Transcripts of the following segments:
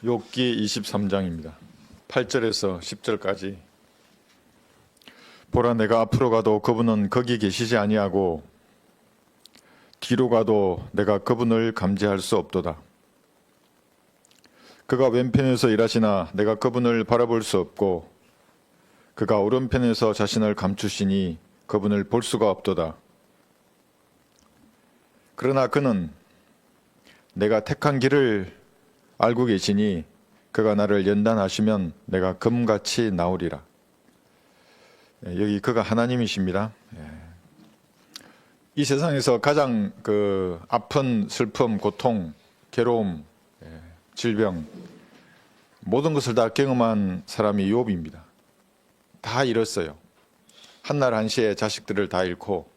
욥기 23장입니다. 8절에서 10절까지. 보라, 내가 앞으로 가도 그분은 거기 계시지 아니하고 뒤로 가도 내가 그분을 감지할 수 없도다. 그가 왼편에서 일하시나 내가 그분을 바라볼 수 없고 그가 오른편에서 자신을 감추시니 그분을 볼 수가 없도다. 그러나 그는 내가 택한 길을 알고 계시니 그가 나를 연단하시면 내가 금같이 나오리라. 여기 그가 하나님이십니다. 이 세상에서 가장 아픈 슬픔, 고통, 괴로움, 질병 모든 것을 다 경험한 사람이 욥입니다. 다 잃었어요. 한날 한시에 자식들을 다 잃고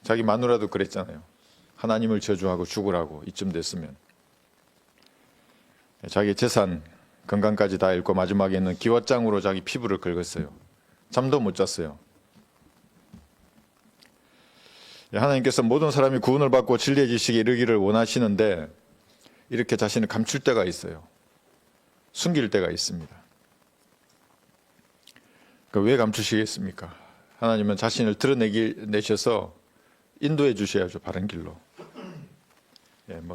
자기 마누라도 그랬잖아요. 하나님을 저주하고 죽으라고 이쯤 됐으면. 자기 재산, 건강까지 다 잃고 마지막에는 기왓장으로 자기 피부를 긁었어요. 잠도 못 잤어요. 하나님께서 모든 사람이 구원을 받고 진리의 지식에 이르기를 원하시는데 이렇게 자신을 감출 때가 있어요. 숨길 때가 있습니다. 왜 감추시겠습니까? 하나님은 자신을 드러내셔서 인도해 주셔야죠. 바른 길로.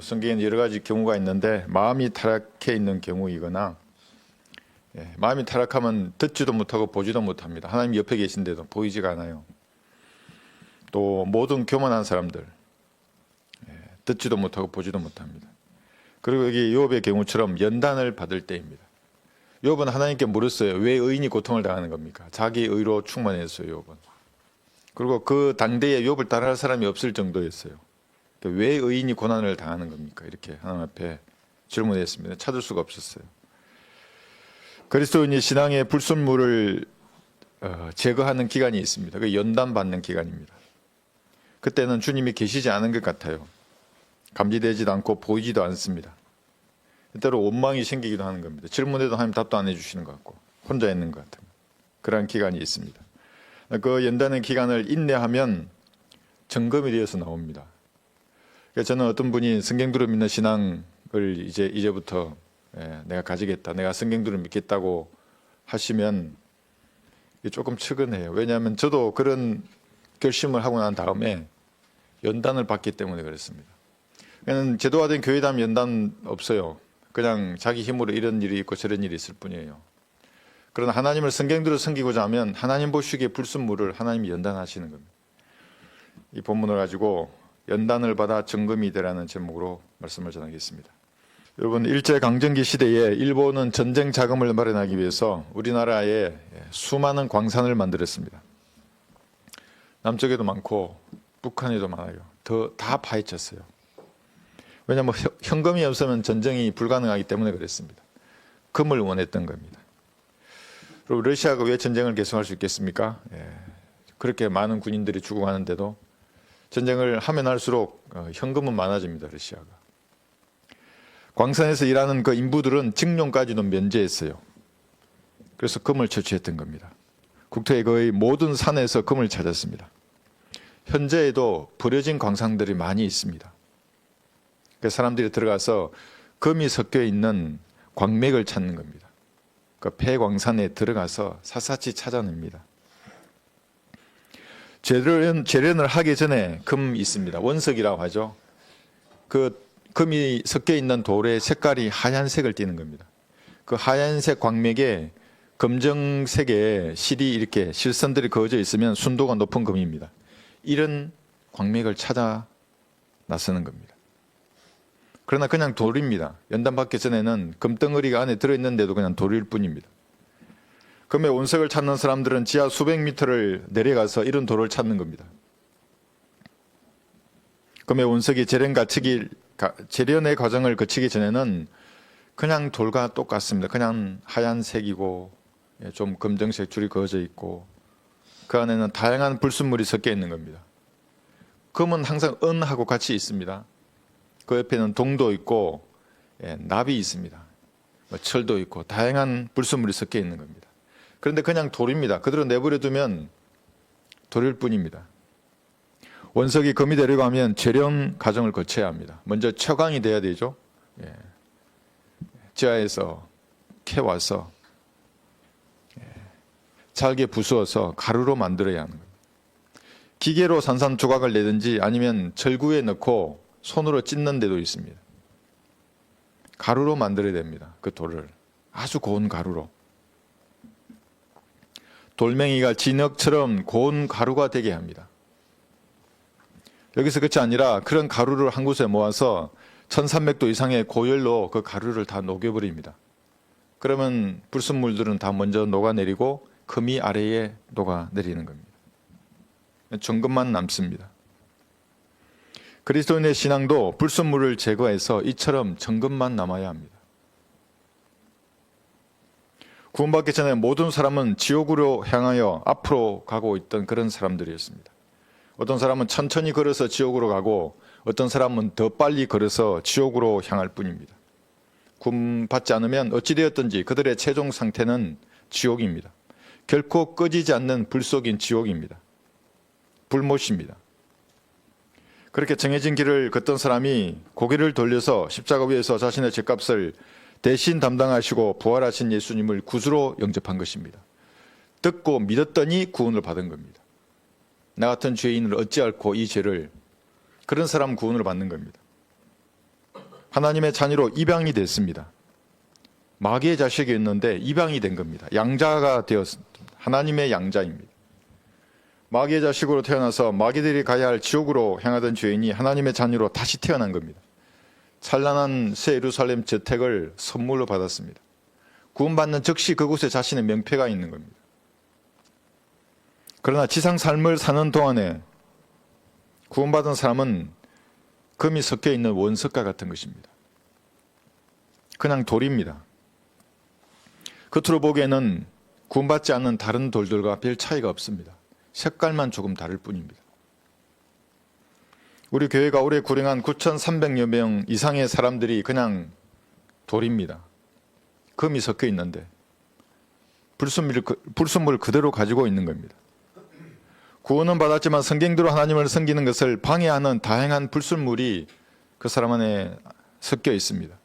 성경에는 여러 가지 경우가 있는데 마음이 타락해 있는 경우이거나 마음이 타락하면 듣지도 못하고 보지도 못합니다. 하나님 옆에 계신데도 보이지가 않아요. 또 모든 교만한 사람들 듣지도 못하고 보지도 못합니다. 그리고 여기 욥의 경우처럼 연단을 받을 때입니다. 욥은 하나님께 물었어요. 왜 의인이 고통을 당하는 겁니까? 자기 의로 충만했어요. 욥은. 그리고 그 당대에 욥을 따라할 사람이 없을 정도였어요. 왜 의인이 고난을 당하는 겁니까? 이렇게 하나님 앞에 질문했습니다. 찾을 수가 없었어요. 그리스도인이 신앙의 불순물을 제거하는 기간이 있습니다. 그 연단받는 기간입니다. 그때는 주님이 계시지 않은 것 같아요. 감지되지도 않고 보이지도 않습니다. 때로 원망이 생기기도 하는 겁니다. 질문에도 하나님 답도 안 해주시는 것 같고 혼자 있는 것 같은 그런 기간이 있습니다. 그 연단의 기간을 인내하면 정금이 되어서 나옵니다. 저는 어떤 분이 성경들을 믿는 신앙을 이제부터 내가 가지겠다, 내가 성경들을 믿겠다고 하시면 조금 측은해요. 왜냐하면 저도 그런 결심을 하고 난 다음에 연단을 받기 때문에 그렇습니다. 그냥 제도화된 교회다면 연단 없어요. 그냥 자기 힘으로 이런 일이 있고 저런 일이 있을 뿐이에요. 그러나 하나님을 성경대로 섬기고자 하면 하나님 보시기에 불순물을 하나님이 연단하시는 겁니다. 이 본문을 가지고 연단을 받아 정금이 되라는 제목으로 말씀을 전하겠습니다. 여러분, 일제강점기 시대에 일본은 전쟁 자금을 마련하기 위해서 우리나라에 수많은 광산을 만들었습니다. 남쪽에도 많고 북한에도 많아요. 다 파헤쳤어요. 왜냐하면 현금이 없으면 전쟁이 불가능하기 때문에 그랬습니다. 금을 원했던 겁니다. 그리고 러시아가 왜 전쟁을 계속할 수 있겠습니까? 그렇게 많은 군인들이 죽어가는데도 전쟁을 하면 할수록 현금은 많아집니다. 러시아가. 광산에서 일하는 그 인부들은 징용까지도 면제했어요. 그래서 금을 채취했던 겁니다. 국토의 거의 모든 산에서 금을 찾았습니다. 현재에도 버려진 광산들이 많이 있습니다. 그 사람들이 들어가서 금이 섞여 있는 광맥을 찾는 겁니다. 그 폐광산에 들어가서 샅샅이 찾아냅니다. 재련을 하기 전에 금이 있습니다. 원석이라고 하죠. 그 금이 섞여 있는 돌의 색깔이 하얀색을 띠는 겁니다. 그 하얀색 광맥에 검정색의 실이 이렇게 실선들이 그어져 있으면 순도가 높은 금입니다. 이런 광맥을 찾아 나서는 겁니다. 그러나 그냥 돌입니다. 연단받기 전에는 금덩어리가 안에 들어있는데도 그냥 돌일 뿐입니다. 금의 원석을 찾는 사람들은 지하 수백 미터를 내려가서 이런 돌을 찾는 겁니다. 금의 원석이 재련의 과정을 거치기 전에는 그냥 돌과 똑같습니다. 그냥 하얀색이고 좀 검정색 줄이 그어져 있고 그 안에는 다양한 불순물이 섞여 있는 겁니다. 금은 항상 은하고 같이 있습니다. 그 옆에는 동도 있고 납이 있습니다. 철도 있고 다양한 불순물이 섞여 있는 겁니다. 그런데 그냥 돌입니다. 그대로 내버려두면 돌일 뿐입니다. 원석이 금이 되려고 하면 재련 과정을 거쳐야 합니다. 먼저 처광이 돼야 되죠. 지하에서 캐와서 잘게 부수어서 가루로 만들어야 하는 거예요. 기계로 산산조각을 내든지 아니면 절구에 넣고 손으로 찢는 데도 있습니다. 가루로 만들어야 됩니다. 그 돌을 아주 고운 가루로. 돌멩이가 진흙처럼 고운 가루가 되게 합니다. 여기서 끝이 아니라 그런 가루를 한 곳에 모아서 1300도 이상의 고열로 그 가루를 다 녹여버립니다. 그러면 불순물들은 다 먼저 녹아내리고 금이 아래에 녹아내리는 겁니다. 정금만 남습니다. 그리스도인의 신앙도 불순물을 제거해서 이처럼 정금만 남아야 합니다. 구원받기 전에 모든 사람은 지옥으로 향하여 앞으로 가고 있던 그런 사람들이었습니다. 어떤 사람은 천천히 걸어서 지옥으로 가고 어떤 사람은 더 빨리 걸어서 지옥으로 향할 뿐입니다. 구원받지 않으면 어찌되었든지 그들의 최종 상태는 지옥입니다. 결코 꺼지지 않는 불 속인 지옥입니다. 불못입니다. 그렇게 정해진 길을 걷던 사람이 고개를 돌려서 십자가 위에서 자신의 죄값을 대신 담당하시고 부활하신 예수님을 구주로 영접한 것입니다. 듣고 믿었더니 구원을 받은 겁니다. 나 같은 죄인을 어찌 앓고 이 죄를, 그런 사람 구원을 받는 겁니다. 하나님의 자녀로 입양이 됐습니다. 마귀의 자식이었는데 입양이 된 겁니다. 양자가 되었습니다. 하나님의 양자입니다. 마귀의 자식으로 태어나서 마귀들이 가야 할 지옥으로 향하던 죄인이 하나님의 자녀로 다시 태어난 겁니다. 찬란한 새 예루살렘 저택을 선물로 받았습니다. 구원받는 즉시 그곳에 자신의 명패가 있는 겁니다. 그러나 지상 삶을 사는 동안에 구원받은 사람은 금이 섞여 있는 원석과 같은 것입니다. 그냥 돌입니다. 겉으로 보기에는 구원받지 않는 다른 돌들과 별 차이가 없습니다. 색깔만 조금 다를 뿐입니다. 우리 교회가 올해 구령한 9,300여 명 이상의 사람들이 그냥 돌입니다. 금이 섞여 있는데 불순물을 그대로 가지고 있는 겁니다. 구원은 받았지만 성경대로 하나님을 섬기는 것을 방해하는 다양한 불순물이 그 사람 안에 섞여 있습니다.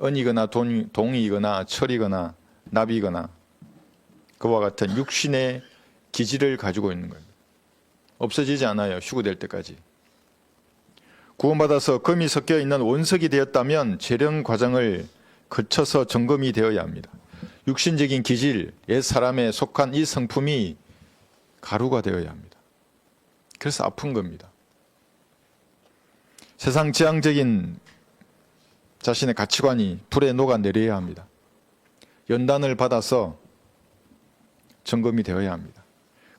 은이거나 동이거나 철이거나 납이거나 그와 같은 육신의 기질을 가지고 있는 겁니다. 없어지지 않아요. 휴거될 때까지. 구원받아서 금이 섞여 있는 원석이 되었다면 재련 과정을 거쳐서 점검이 되어야 합니다. 육신적인 기질, 옛 사람에 속한 이 성품이 가루가 되어야 합니다. 그래서 아픈 겁니다. 세상 지향적인 자신의 가치관이 불에 녹아내려야 합니다. 연단을 받아서 점검이 되어야 합니다.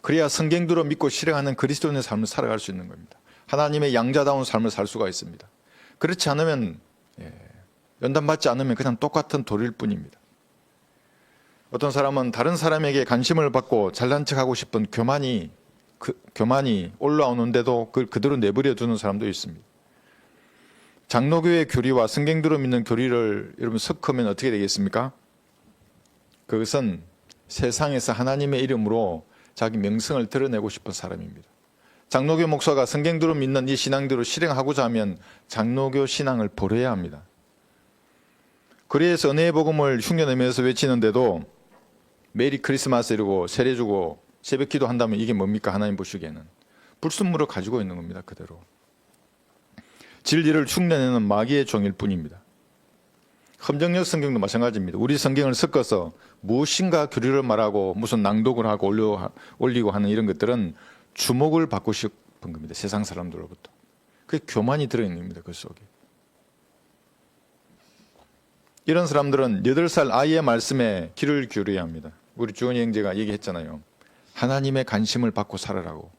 그래야 성경대로 믿고 실행하는 그리스도인의 삶을 살아갈 수 있는 겁니다. 하나님의 양자다운 삶을 살 수가 있습니다. 그렇지 않으면 연단받지 않으면 그냥 똑같은 돌일 뿐입니다. 어떤 사람은 다른 사람에게 관심을 받고 잘난 척하고 싶은 교만이 올라오는데도 그걸 그대로 내버려 두는 사람도 있습니다. 장로교의 교리와 성경대로 믿는 교리를 여러분 섞으면 어떻게 되겠습니까? 그것은 세상에서 하나님의 이름으로 자기 명성을 드러내고 싶은 사람입니다. 장로교 목사가 성경대로 믿는 이 신앙대로 실행하고자 하면 장로교 신앙을 버려야 합니다. 그래서 은혜의 복음을 흉내내면서 외치는데도 메리 크리스마스 이러고 세례 주고 새벽 기도 한다면 이게 뭡니까? 하나님 보시기에는 불순물을 가지고 있는 겁니다. 그대로. 진리를 흉내내는 마귀의 종일 뿐입니다. 험정역 성경도 마찬가지입니다. 우리 성경을 섞어서 무엇인가 교리를 말하고 무슨 낭독을 하고 올리고 하는 이런 것들은 주목을 받고 싶은 겁니다. 세상 사람들로부터. 그게 교만이 들어있는 겁니다. 그 속에. 이런 사람들은 8살 아이의 말씀에 귀를 기울여야 합니다. 우리 주원이 형제가 얘기했잖아요. 하나님의 관심을 받고 살아라고.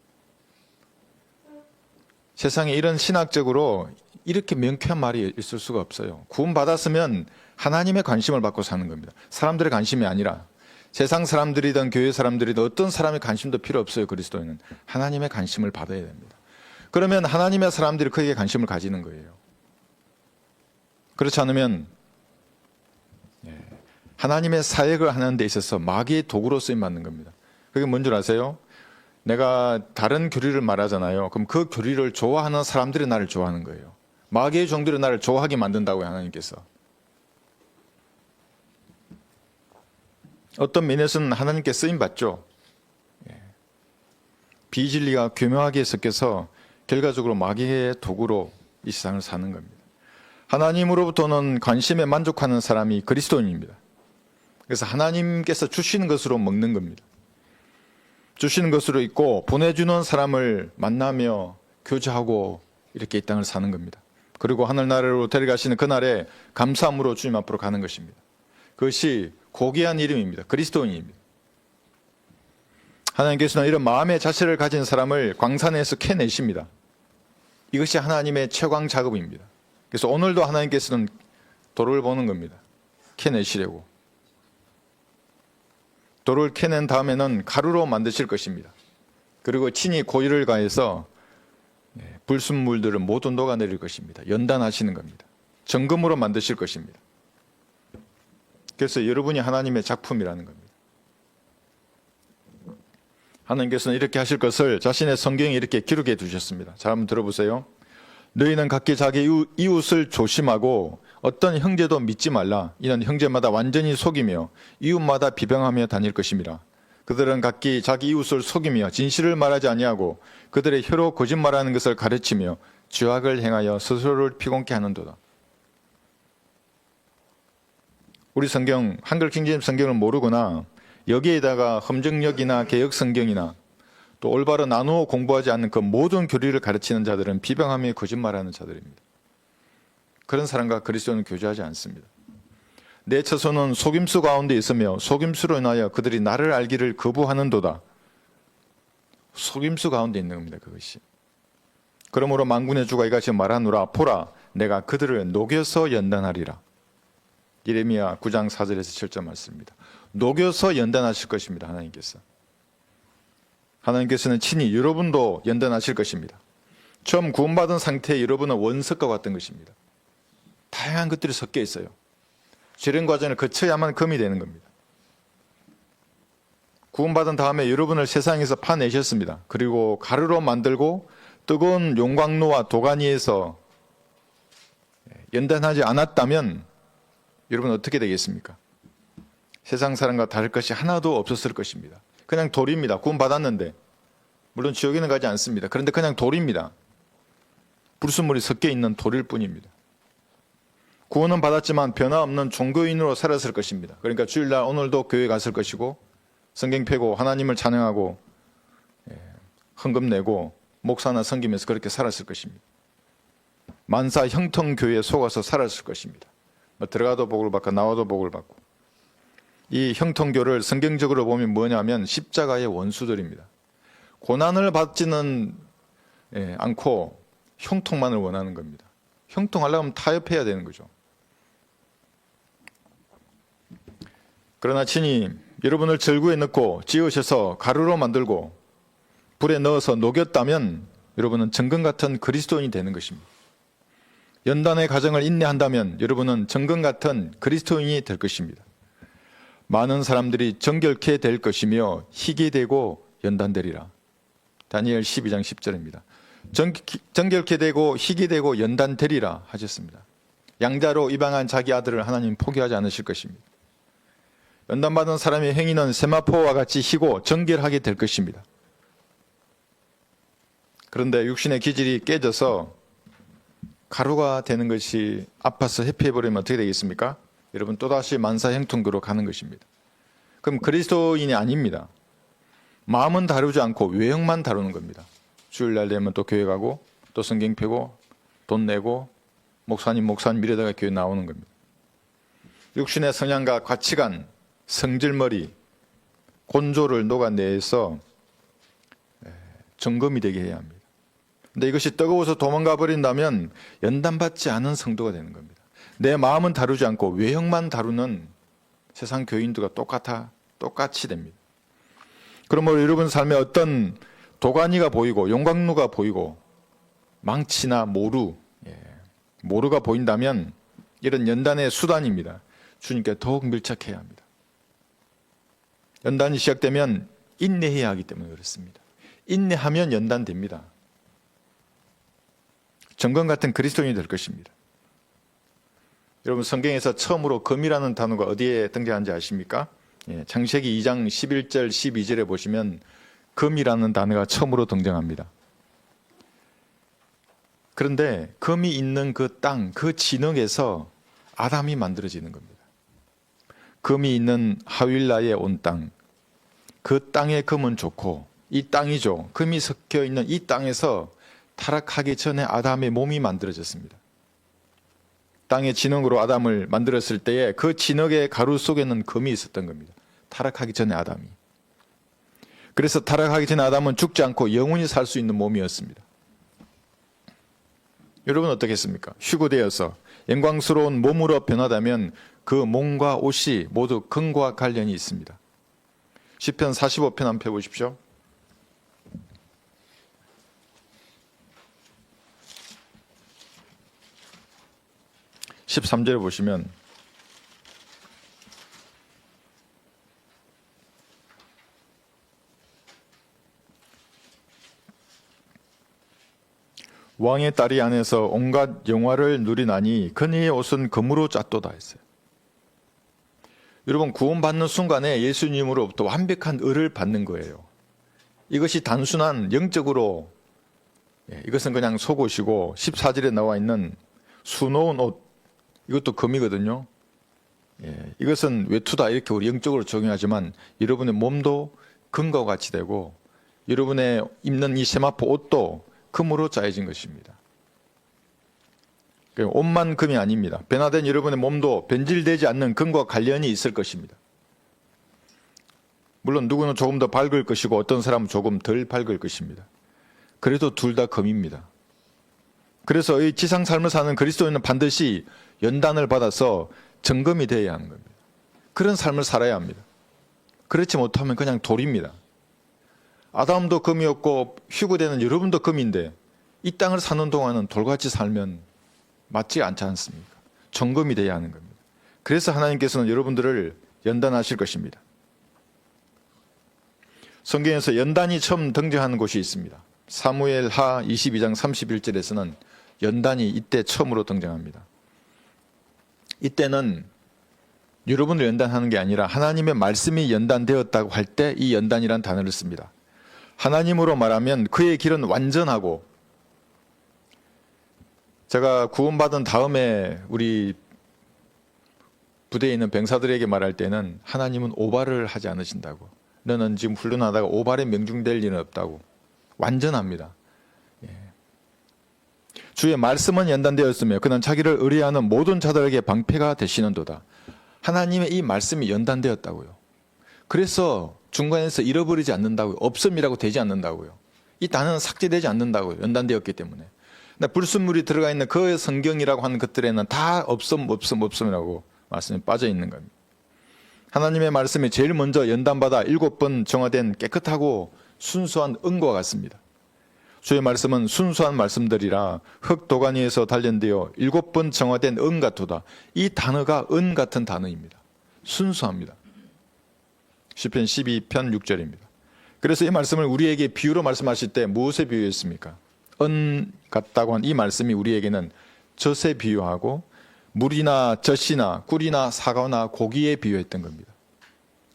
세상에 이런 신학적으로 이렇게 명쾌한 말이 있을 수가 없어요. 구원받았으면 하나님의 관심을 받고 사는 겁니다. 사람들의 관심이 아니라 세상 사람들이든 교회 사람들이든 어떤 사람의 관심도 필요 없어요. 그리스도인은 하나님의 관심을 받아야 됩니다. 그러면 하나님의 사람들이 그에게 관심을 가지는 거예요. 그렇지 않으면 하나님의 사역을 하는 데 있어서 마귀의 도구로 쓰임받는 겁니다. 그게 뭔 줄 아세요? 내가 다른 교리를 말하잖아요. 그럼 그 교리를 좋아하는 사람들이 나를 좋아하는 거예요. 마귀의 종들이 나를 좋아하게 만든다고요. 하나님께서. 어떤 면에서는 하나님께 쓰임 받죠. 비진리가 교묘하게 섞여서 결과적으로 마귀의 도구로 이 세상을 사는 겁니다. 하나님으로부터는 관심에 만족하는 사람이 그리스도인입니다. 그래서 하나님께서 주시는 것으로 먹는 겁니다. 주시는 것으로 있고 보내주는 사람을 만나며 교제하고 이렇게 이 땅을 사는 겁니다. 그리고 하늘나라로 데려가시는 그날에 감사함으로 주님 앞으로 가는 것입니다. 그것이 고귀한 이름입니다. 그리스도인입니다. 하나님께서는 이런 마음의 자세를 가진 사람을 광산에서 캐내십니다. 이것이 하나님의 최강 작업입니다. 그래서 오늘도 하나님께서는 돌을 보는 겁니다. 캐내시려고. 돌을 캐낸 다음에는 가루로 만드실 것입니다. 그리고 친히 고유를 가해서 불순물들을 모두 녹아내릴 것입니다. 연단하시는 겁니다. 정금으로 만드실 것입니다. 그래서 여러분이 하나님의 작품이라는 겁니다. 하나님께서는 이렇게 하실 것을 자신의 성경에 이렇게 기록해 두셨습니다. 자, 한번 들어보세요. 너희는 각기 자기 이웃을 조심하고 어떤 형제도 믿지 말라. 이는 형제마다 완전히 속이며 이웃마다 비방하며 다닐 것임이라. 그들은 각기 자기 이웃을 속이며 진실을 말하지 아니하고 그들의 혀로 거짓말하는 것을 가르치며 죄악을 행하여 스스로를 피곤케 하는도다. 우리 성경, 한글 킹제임스 성경을 모르거나 여기에다가 험정역이나 개역 성경이나 또 올바로 나누어 공부하지 않는 그 모든 교리를 가르치는 자들은 비방하며 거짓말하는 자들입니다. 그런 사람과 그리스도는 교제하지 않습니다. 내 처소는 속임수 가운데 있으며 속임수로 인하여 그들이 나를 알기를 거부하는도다. 속임수 가운데 있는 겁니다. 그것이. 그러므로 만군의 주가 이같이 말하노라. 보라, 내가 그들을 녹여서 연단하리라. 예레미야 9장 4절에서 7절 말씀입니다. 녹여서 연단하실 것입니다. 하나님께서는 친히 여러분도 연단하실 것입니다. 처음 구원받은 상태에 여러분은 원석과 같은 것입니다. 다양한 것들이 섞여 있어요. 실행 과정을 거쳐야만 금이 되는 겁니다. 구원받은 다음에 여러분을 세상에서 파내셨습니다. 그리고 가루로 만들고 뜨거운 용광로와 도가니에서 연단하지 않았다면 여러분 어떻게 되겠습니까? 세상 사람과 다를 것이 하나도 없었을 것입니다. 그냥 돌입니다. 구원받았는데 물론 지옥에는 가지 않습니다. 그런데 그냥 돌입니다. 불순물이 섞여 있는 돌일 뿐입니다. 구원은 받았지만 변화없는 종교인으로 살았을 것입니다. 그러니까 주일날 오늘도 교회 갔을 것이고 성경 펴고 하나님을 찬양하고 헌금 내고 목사나 섬기면서 그렇게 살았을 것입니다. 만사 형통교회에 속아서 살았을 것입니다. 들어가도 복을 받고 나와도 복을 받고. 이 형통교를 성경적으로 보면 뭐냐면 십자가의 원수들입니다. 고난을 받지는 않고 형통만을 원하는 겁니다. 형통하려면 타협해야 되는 거죠. 그러나 친히 여러분을 절구에 넣고 지으셔서 가루로 만들고 불에 넣어서 녹였다면 여러분은 정금 같은 그리스도인이 되는 것입니다. 연단의 과정을 인내한다면 여러분은 정금 같은 그리스도인이 될 것입니다. 많은 사람들이 정결케 될 것이며 희게 되고 연단되리라. 다니엘 12장 10절입니다. 정결케 되고 희게 되고 연단되리라 하셨습니다. 양자로 입양한 자기 아들을 하나님 포기하지 않으실 것입니다. 연단받은 사람의 행위는 세마포와 같이 희고 정결하게 될 것입니다. 그런데 육신의 기질이 깨져서 가루가 되는 것이 아파서 회피해버리면 어떻게 되겠습니까? 여러분 또다시 만사형통교로 가는 것입니다. 그럼 그리스도인이 아닙니다. 마음은 다루지 않고 외형만 다루는 겁니다. 주일날 되면 또 교회 가고 또 성경 펴고 돈 내고 목사님 이러다가 교회 나오는 겁니다. 육신의 성향과 가치관, 성질머리, 곤조를 녹아내서 점검이 되게 해야 합니다. 근데 이것이 뜨거워서 도망가 버린다면 연단받지 않은 성도가 되는 겁니다. 내 마음은 다루지 않고 외형만 다루는 세상 교인들과 똑같이 됩니다. 그러므로 여러분 삶에 어떤 도가니가 보이고 용광로가 보이고 망치나 모루가 보인다면 이런 연단의 수단입니다. 주님께 더욱 밀착해야 합니다. 연단이 시작되면 인내해야 하기 때문에 그렇습니다. 인내하면 연단됩니다. 정금 같은 그리스도인이 될 것입니다. 여러분 성경에서 처음으로 금이라는 단어가 어디에 등장한지 아십니까? 창세기 2장 11절 12절에 보시면 금이라는 단어가 처음으로 등장합니다. 그런데 금이 있는 그 땅, 그 진흙에서 아담이 만들어지는 겁니다. 금이 있는 하윌라에 온 땅, 그 땅의 금은 좋고 이 땅이죠. 금이 섞여 있는 이 땅에서 타락하기 전에 아담의 몸이 만들어졌습니다. 땅의 진흙으로 아담을 만들었을 때에 그 진흙의 가루 속에는 금이 있었던 겁니다. 타락하기 전에 아담이. 그래서 타락하기 전에 아담은 죽지 않고 영원히 살 수 있는 몸이었습니다. 여러분 어떻겠습니까? 휴거되어서 영광스러운 몸으로 변하다면 그 몸과 옷이 모두 금과 관련이 있습니다. 시편 45편 한번 펴보십시오. 13절에 보시면 왕의 딸이 안에서 온갖 영화를 누리나니 그녀의 옷은 금으로 짰도다 했어요. 여러분 구원받는 순간에 예수님으로부터 완벽한 의를 받는 거예요. 이것이 단순한 영적으로 이것은 그냥 속옷이고 14절에 나와 있는 수놓은 옷 이것도 금이거든요. 이것은 외투다 이렇게 우리 영적으로 적용하지만 여러분의 몸도 금과 같이 되고 여러분의 입는 이 세마포 옷도 금으로 짜여진 것입니다. 옷만 금이 아닙니다. 변화된 여러분의 몸도 변질되지 않는 금과 관련이 있을 것입니다. 물론 누구는 조금 더 밝을 것이고 어떤 사람은 조금 덜 밝을 것입니다. 그래도 둘 다 금입니다. 그래서 이 지상 삶을 사는 그리스도인은 반드시 연단을 받아서 점검이 되어야 하는 겁니다. 그런 삶을 살아야 합니다. 그렇지 못하면 그냥 돌입니다. 아담도 금이었고 휴거되는 여러분도 금인데 이 땅을 사는 동안은 돌같이 살면 맞지 않지 않습니까? 점검이 되어야 하는 겁니다. 그래서 하나님께서는 여러분들을 연단하실 것입니다. 성경에서 연단이 처음 등장하는 곳이 있습니다. 사무엘하 22장 31절에서는 연단이 이때 처음으로 등장합니다. 이때는 여러분을 연단하는 게 아니라 하나님의 말씀이 연단되었다고 할 때 이 연단이란 단어를 씁니다. 하나님으로 말하면 그의 길은 완전하고, 제가 구원받은 다음에 우리 부대에 있는 병사들에게 말할 때는 하나님은 오발을 하지 않으신다고, 너는 지금 훈련하다가 오발에 명중될 일은 없다고, 완전합니다. 주의 말씀은 연단되었으며 그는 자기를 의뢰하는 모든 자들에게 방패가 되시는도다. 하나님의 이 말씀이 연단되었다고요. 그래서 중간에서 잃어버리지 않는다고요. 없음이라고 되지 않는다고요. 이 단어는 삭제되지 않는다고요. 연단되었기 때문에. 근데 불순물이 들어가 있는 그 성경이라고 하는 것들에는 다 없음이라고 말씀이 빠져 있는 겁니다. 하나님의 말씀이 제일 먼저 연단받아 7번 정화된 깨끗하고 순수한 은과 같습니다. 주의 말씀은 순수한 말씀들이라 흙 도가니에서 단련되어 7번 정화된 은 같도다. 이 단어가 은 같은 단어입니다. 순수합니다. 시편 12편 6절입니다. 그래서 이 말씀을 우리에게 비유로 말씀하실 때 무엇에 비유했습니까? 은 같다고 한 이 말씀이 우리에게는 젖에 비유하고 물이나 젖이나 꿀이나 사과나 고기에 비유했던 겁니다.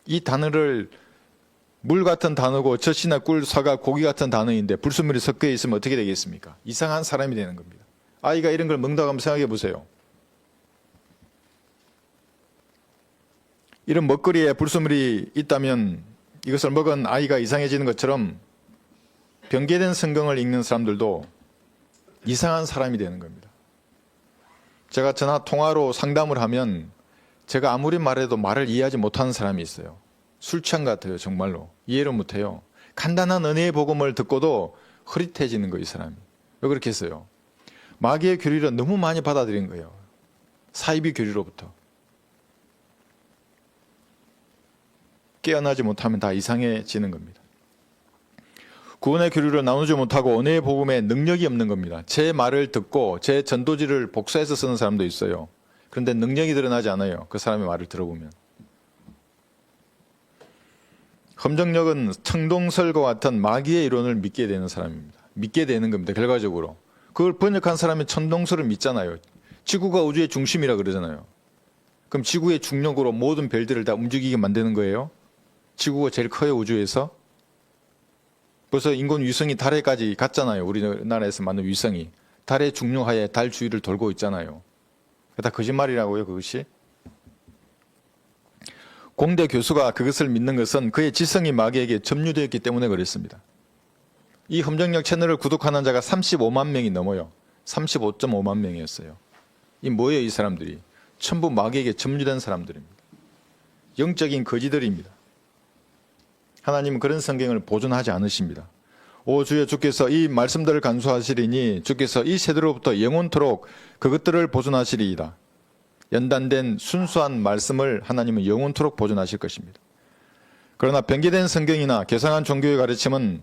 이 단어를 물 같은 단어고 젖이나 꿀, 사과, 고기 같은 단어인데 불순물이 섞여 있으면 어떻게 되겠습니까? 이상한 사람이 되는 겁니다. 아이가 이런 걸 먹는다고 한번 생각해 보세요. 이런 먹거리에 불순물이 있다면 이것을 먹은 아이가 이상해지는 것처럼 변개된 성경을 읽는 사람들도 이상한 사람이 되는 겁니다. 제가 전화 통화로 상담을 하면 제가 아무리 말해도 말을 이해하지 못하는 사람이 있어요. 술 취한 것 같아요. 정말로 이해를 못해요. 간단한 은혜의 복음을 듣고도 흐릿해지는 거예요. 이 사람이. 왜 그렇게 했어요? 마귀의 교리를 너무 많이 받아들인 거예요. 사이비 교리로부터. 깨어나지 못하면 다 이상해지는 겁니다. 구원의 교리를 나누지 못하고 은혜의 복음에 능력이 없는 겁니다. 제 말을 듣고 제 전도지를 복사해서 쓰는 사람도 있어요. 그런데 능력이 드러나지 않아요. 그 사람의 말을 들어보면. 험정력은 청동설과 같은 마귀의 이론을 믿게 되는 사람입니다. 믿게 되는 겁니다. 결과적으로. 그걸 번역한 사람이 청동설을 믿잖아요. 지구가 우주의 중심이라 그러잖아요. 그럼 지구의 중력으로 모든 별들을 다 움직이게 만드는 거예요? 지구가 제일 커요, 우주에서? 벌써 인공 위성이 달에까지 갔잖아요. 우리나라에서 만든 위성이. 달의 중력하에 달 주위를 돌고 있잖아요. 다 거짓말이라고요, 그것이? 공대 교수가 그것을 믿는 것은 그의 지성이 마귀에게 점유되었기 때문에 그랬습니다. 이 험정역 채널을 구독하는 자가 35만 명이 넘어요. 35.5만 명이었어요. 이 뭐예요, 이 사람들이? 전부 마귀에게 점유된 사람들입니다. 영적인 거지들입니다. 하나님은 그런 성경을 보존하지 않으십니다. 오 주여, 주께서 이 말씀들을 간수하시리니 주께서 이 세대로부터 영원토록 그것들을 보존하시리이다. 연단된 순수한 말씀을 하나님은 영원토록 보존하실 것입니다. 그러나 변개된 성경이나 개상한 종교의 가르침은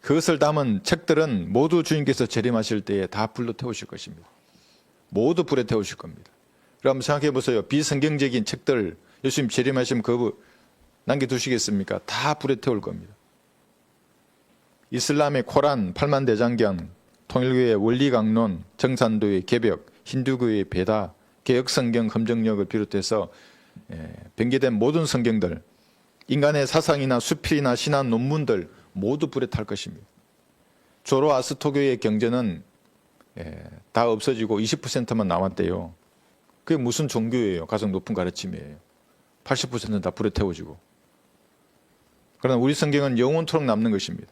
그것을 담은 책들은 모두 주님께서 재림하실 때에 다 불로 태우실 것입니다. 모두 불에 태우실 겁니다. 그럼 생각해 보세요. 비성경적인 책들 예수님 재림하시면 그거 남겨두시겠습니까? 다 불에 태울 겁니다. 이슬람의 코란, 팔만대장경, 통일교의 원리강론, 정산도의 개벽, 힌두교의 베다, 개혁성경, 험정역을 비롯해서 변개된 모든 성경들, 인간의 사상이나 수필이나 신학 논문들 모두 불에 탈 것입니다. 조로아스토교의 경전은 다 없어지고 20%만 남았대요. 그게 무슨 종교예요? 가장 높은 가르침이에요. 80%는 다 불에 태워지고. 그러나 우리 성경은 영원토록 남는 것입니다.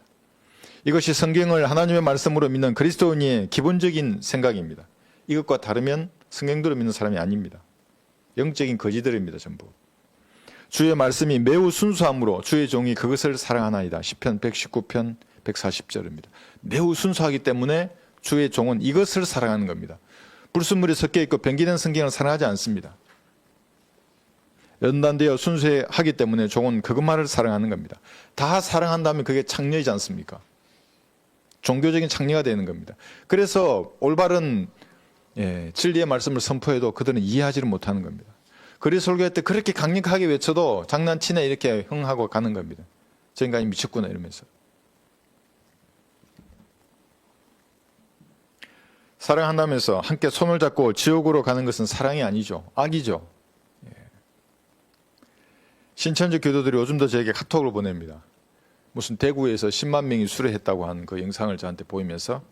이것이 성경을 하나님의 말씀으로 믿는 그리스도인의 기본적인 생각입니다. 이것과 다르면 성경대로 믿는 사람이 아닙니다. 영적인 거지들입니다, 전부. 주의 말씀이 매우 순수함으로 주의 종이 그것을 사랑하나이다. 시편 119편 140절입니다. 매우 순수하기 때문에 주의 종은 이것을 사랑하는 겁니다. 불순물이 섞여 있고 변기된 성경을 사랑하지 않습니다. 연단되어 순수하기 때문에 종은 그것만을 사랑하는 겁니다. 다 사랑한다면 그게 창녀이지 않습니까? 종교적인 창녀가 되는 겁니다. 그래서 올바른 진리의 말씀을 선포해도 그들은 이해하지를 못하는 겁니다. 그리 설교할 때 그렇게 강력하게 외쳐도 장난치네 이렇게 흥하고 가는 겁니다. 저 인간이 미쳤구나 이러면서. 사랑한다면서 함께 손을 잡고 지옥으로 가는 것은 사랑이 아니죠. 악이죠. 신천지 교도들이 요즘도 저에게 카톡을 보냅니다. 무슨 대구에서 10만 명이 수료했다고 하는 그 영상을 저한테 보이면서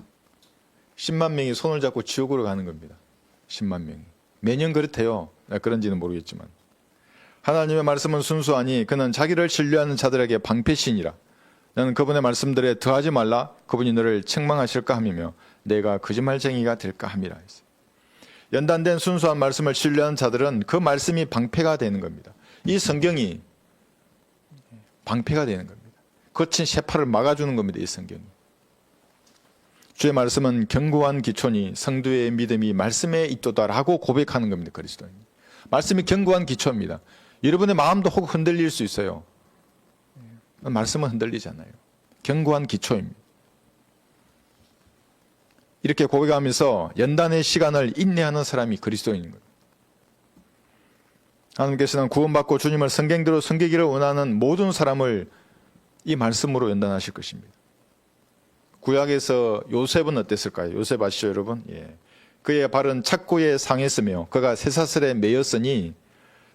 10만 명이 손을 잡고 지옥으로 가는 겁니다. 10만 명이. 매년 그렇대요. 그런지는 모르겠지만. 하나님의 말씀은 순수하니 그는 자기를 신뢰하는 자들에게 방패신이라. 너는 그분의 말씀들에 더하지 말라. 그분이 너를 책망하실까 함이며 내가 거짓말쟁이가 될까 함이라. 연단된 순수한 말씀을 신뢰하는 자들은 그 말씀이 방패가 되는 겁니다. 이 성경이 방패가 되는 겁니다. 거친 쇠파를 막아주는 겁니다. 이 성경이. 주의 말씀은 견고한 기초니 성도의 믿음이 말씀에 있도다라고 고백하는 겁니다. 그리스도인. 말씀이 견고한 기초입니다. 여러분의 마음도 혹 흔들릴 수 있어요. 말씀은 흔들리지 않아요. 견고한 기초입니다. 이렇게 고백하면서 연단의 시간을 인내하는 사람이 그리스도인인 거예요. 하나님께서는 구원받고 주님을 성경대로 섬기기를 원하는 모든 사람을 이 말씀으로 연단하실 것입니다. 구약에서 요셉은 어땠을까요? 요셉 아시죠, 여러분? 그의 발은 착고에 상했으며 그가 쇠사슬에 매였으니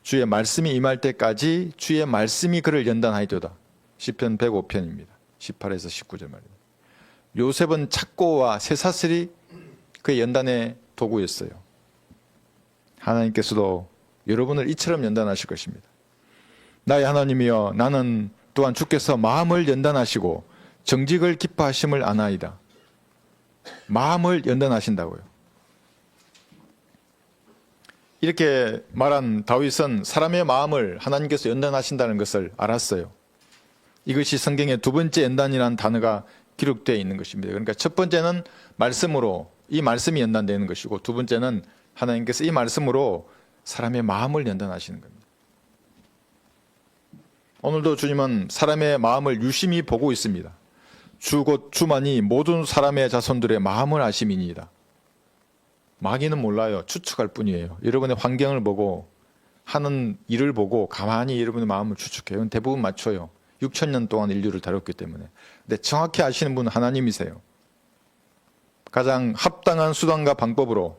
주의 말씀이 임할 때까지 주의 말씀이 그를 연단하이도다. 시편 105편입니다. 18에서 19절 말입니다. 요셉은 착고와 쇠사슬이 그의 연단의 도구였어요. 하나님께서도 여러분을 이처럼 연단하실 것입니다. 나의 하나님이여 나는 또한 주께서 마음을 연단하시고 정직을 기뻐하심을 아나이다. 마음을 연단하신다고요. 이렇게 말한 다윗은 사람의 마음을 하나님께서 연단하신다는 것을 알았어요. 이것이 성경의 두 번째 연단이라는 단어가 기록되어 있는 것입니다. 그러니까 첫 번째는 말씀으로 이 말씀이 연단되는 것이고 두 번째는 하나님께서 이 말씀으로 사람의 마음을 연단하시는 겁니다. 오늘도 주님은 사람의 마음을 유심히 보고 있습니다. 주 곧 주만이 모든 사람의 자손들의 마음을 아심이니이다. 마귀는 몰라요. 추측할 뿐이에요. 여러분의 환경을 보고 하는 일을 보고 가만히 여러분의 마음을 추측해요. 대부분 맞춰요. 6,000년 동안 인류를 다뤘기 때문에. 근데 정확히 아시는 분은 하나님이세요. 가장 합당한 수단과 방법으로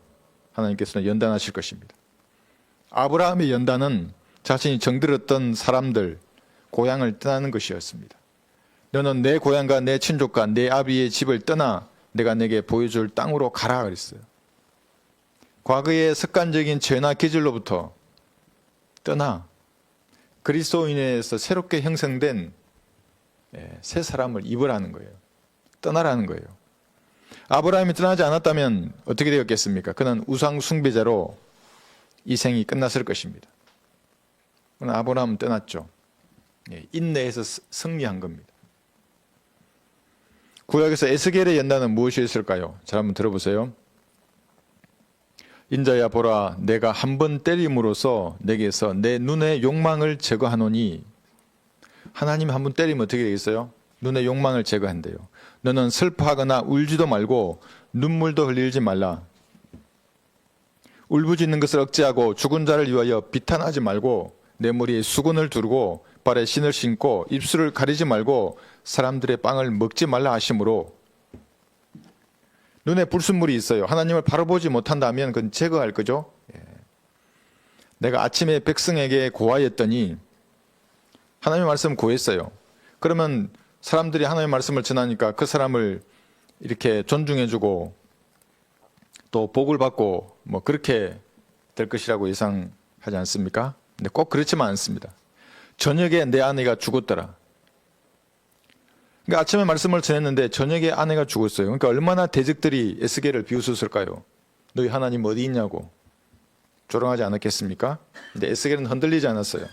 하나님께서는 연단하실 것입니다. 아브라함의 연단은 자신이 정들었던 사람들, 고향을 떠나는 것이었습니다. 너는 내 고향과 내 친족과 내 아비의 집을 떠나 내가 내게 보여줄 땅으로 가라 그랬어요. 과거의 습관적인 죄나 기질로부터 떠나 그리스도인에서 새롭게 형성된 새 사람을 입으라는 거예요. 떠나라는 거예요. 아브라함이 떠나지 않았다면 어떻게 되었겠습니까? 그는 우상 숭배자로 이 생이 끝났을 것입니다. 그러나 아브라함은 떠났죠. 인내해서 승리한 겁니다. 구약에서 에스겔의 연단은 무엇이었을까요? 잘 한번 들어보세요. 인자야 보라, 내가 한 번 때림으로써 내게서 내 눈의 욕망을 제거하노니. 하나님이 한 번 때리면 어떻게 되겠어요? 눈의 욕망을 제거한대요. 너는 슬퍼하거나 울지도 말고 눈물도 흘리지 말라. 울부짖는 것을 억제하고 죽은 자를 위하여 비탄하지 말고 내 머리에 수건을 두르고 발에 신을 신고 입술을 가리지 말고 사람들의 빵을 먹지 말라 하심으로. 눈에 불순물이 있어요. 하나님을 바라보지 못한다면 그건 제거할 거죠. 내가 아침에 백성에게 고하였더니 하나님의 말씀 고했어요. 그러면 사람들이 하나님의 말씀을 전하니까 그 사람을 이렇게 존중해주고 또 복을 받고 뭐 그렇게 될 것이라고 예상하지 않습니까? 근데 꼭 그렇지만 않습니다. 저녁에 내 아내가 죽었더라. 그러니까 아침에 말씀을 전했는데 저녁에 아내가 죽었어요. 그러니까 얼마나 대적들이 에스겔을 비웃었을까요? 너희 하나님 어디 있냐고 조롱하지 않았겠습니까? 근데 에스겔은 흔들리지 않았어요.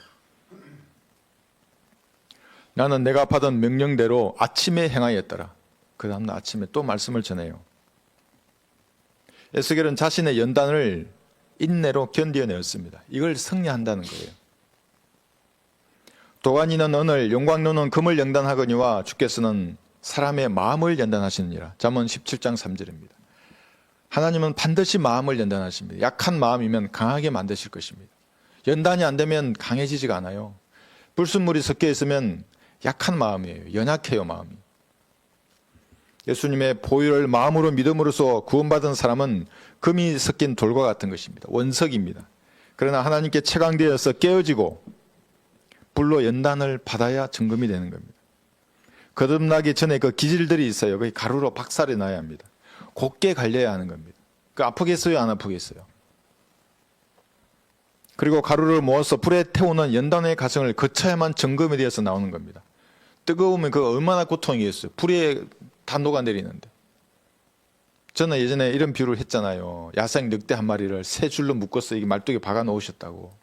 나는 내가 받은 명령대로 아침에 행하였더라. 그 다음날 아침에 또 말씀을 전해요. 에스겔은 자신의 연단을 인내로 견뎌내었습니다. 이걸 승리한다는 거예요. 도가니는 은을, 용광로는 금을 연단하거니와 주께서는 사람의 마음을 연단하시느니라. 잠언 17장 3절입니다. 하나님은 반드시 마음을 연단하십니다. 약한 마음이면 강하게 만드실 것입니다. 연단이 안 되면 강해지지가 않아요. 불순물이 섞여 있으면 약한 마음이에요. 연약해요, 마음이. 예수님의 보혈을 마음으로 믿음으로써 구원받은 사람은 금이 섞인 돌과 같은 것입니다. 원석입니다. 그러나 하나님께 채광되어서 깨어지고 불로 연단을 받아야 증금이 되는 겁니다. 거듭나기 전에 그 기질들이 있어요. 그 가루로 박살이 나야 합니다. 곱게 갈려야 하는 겁니다. 그 아프겠어요? 안 아프겠어요? 그리고 가루를 모아서 불에 태우는 연단의 과정을 거쳐야만 증금이 되어서 나오는 겁니다. 뜨거우면 그 얼마나 고통이겠어요. 불에 다 녹아내리는데. 저는 예전에 이런 비유를 했잖아요. 야생 늑대 한 마리를 세 줄로 묶어서 이게 말뚝에 박아 놓으셨다고.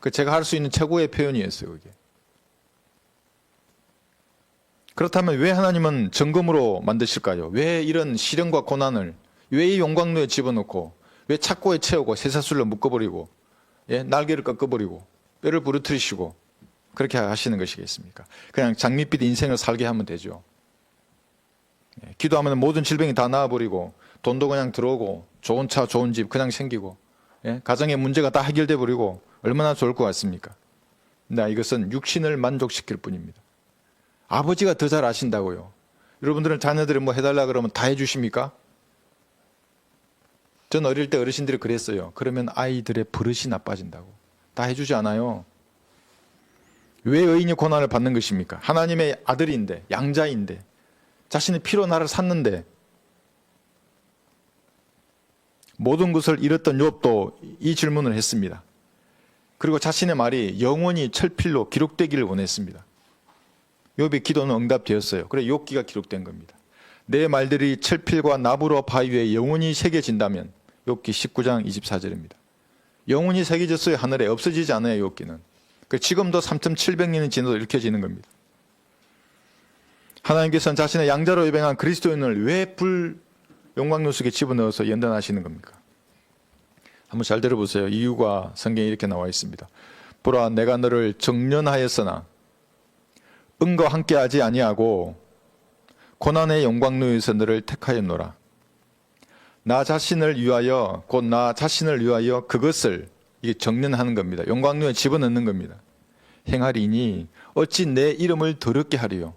그 제가 할 수 있는 최고의 표현이었어요, 그게. 그렇다면 왜 하나님은 정금으로 만드실까요? 왜 이런 시련과 고난을, 왜 이 용광로에 집어넣고, 왜 착고에 채우고 쇠사슬로 묶어버리고, 날개를 꺾어버리고, 뼈를 부러뜨리시고, 그렇게 하시는 것이겠습니까? 그냥 장밋빛 인생을 살게 하면 되죠. 기도하면 모든 질병이 다 나아버리고, 돈도 그냥 들어오고, 좋은 차, 좋은 집 그냥 생기고, 가정의 문제가 다 해결돼 버리고, 얼마나 좋을 것 같습니까? 근데 이것은 육신을 만족시킬 뿐입니다. 아버지가 더 잘 아신다고요. 여러분들은 자녀들이 뭐 해달라 그러면 다 해주십니까? 전 어릴 때 어르신들이 그랬어요. 그러면 아이들의 버릇이 나빠진다고. 다 해주지 않아요. 왜 의인이 고난을 받는 것입니까? 하나님의 아들인데, 양자인데, 자신의 피로 나를 샀는데, 모든 것을 잃었던 욥도 이 질문을 했습니다. 그리고 자신의 말이 영원히 철필로 기록되기를 원했습니다. 욥의 기도는 응답되었어요. 그래 욥기가 기록된 겁니다. 내 말들이 철필과 나무로 바위 위에 영원히 새겨진다면, 욥기 19장 24절입니다. 영원히 새겨졌어요. 하늘에 없어지지 않아요. 욥기는. 지금도 3,700년이 지나도 읽혀지는 겁니다. 하나님께서는 자신의 양자로 예배한 그리스도인을 왜 불 용광로 속에 집어넣어서 연단하시는 겁니까? 한번 잘 들어보세요. 이유가 성경에 이렇게 나와 있습니다. 보라, 내가 너를 정련하였으나 은과 함께하지 아니하고 고난의 용광로에서 너를 택하였노라. 나 자신을 위하여, 곧 나 자신을 위하여 그것을, 이게 정련하는 겁니다. 용광로에 집어넣는 겁니다. 행하리니 어찌 내 이름을 더럽게 하리요.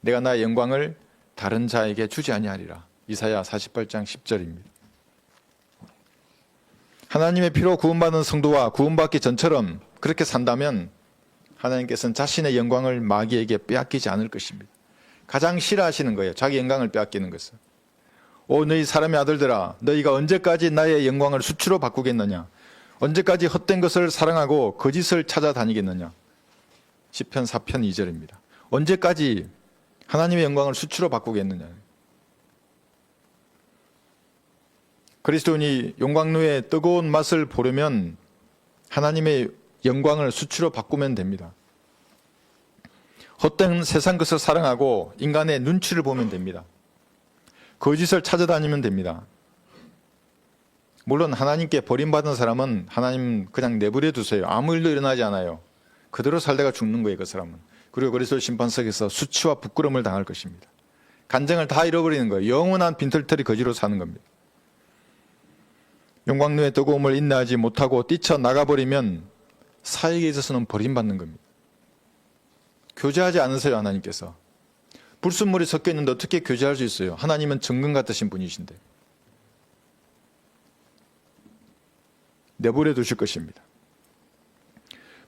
내가 나의 영광을 다른 자에게 주지 아니하리라. 이사야 48장 10절입니다. 하나님의 피로 구원받은 성도와 구원받기 전처럼 그렇게 산다면 하나님께서는 자신의 영광을 마귀에게 빼앗기지 않을 것입니다. 가장 싫어하시는 거예요. 자기 영광을 빼앗기는 것을. 오 너희 사람의 아들들아, 너희가 언제까지 나의 영광을 수치로 바꾸겠느냐? 언제까지 헛된 것을 사랑하고 거짓을 찾아다니겠느냐? 시편 4편 2절입니다. 언제까지 하나님의 영광을 수치로 바꾸겠느냐? 그리스도인이 용광로의 뜨거운 맛을 보려면 하나님의 영광을 수치로 바꾸면 됩니다. 헛된 세상 것을 사랑하고 인간의 눈치를 보면 됩니다. 거짓을 찾아다니면 됩니다. 물론 하나님께 버림받은 사람은 하나님 그냥 내버려 두세요. 아무 일도 일어나지 않아요. 그대로 살다가 죽는 거예요, 그 사람은. 그리고 그리스도 심판석에서 수치와 부끄러움을 당할 것입니다. 간증을 다 잃어버리는 거예요. 영원한 빈털터리 거지로 사는 겁니다. 용광로의 뜨거움을 인내하지 못하고 뛰쳐나가버리면 사역에 있어서는 버림받는 겁니다. 교제하지 않으세요, 하나님께서. 불순물이 섞여 있는데 어떻게 교제할 수 있어요? 하나님은 정금 같으신 분이신데. 내버려 두실 것입니다.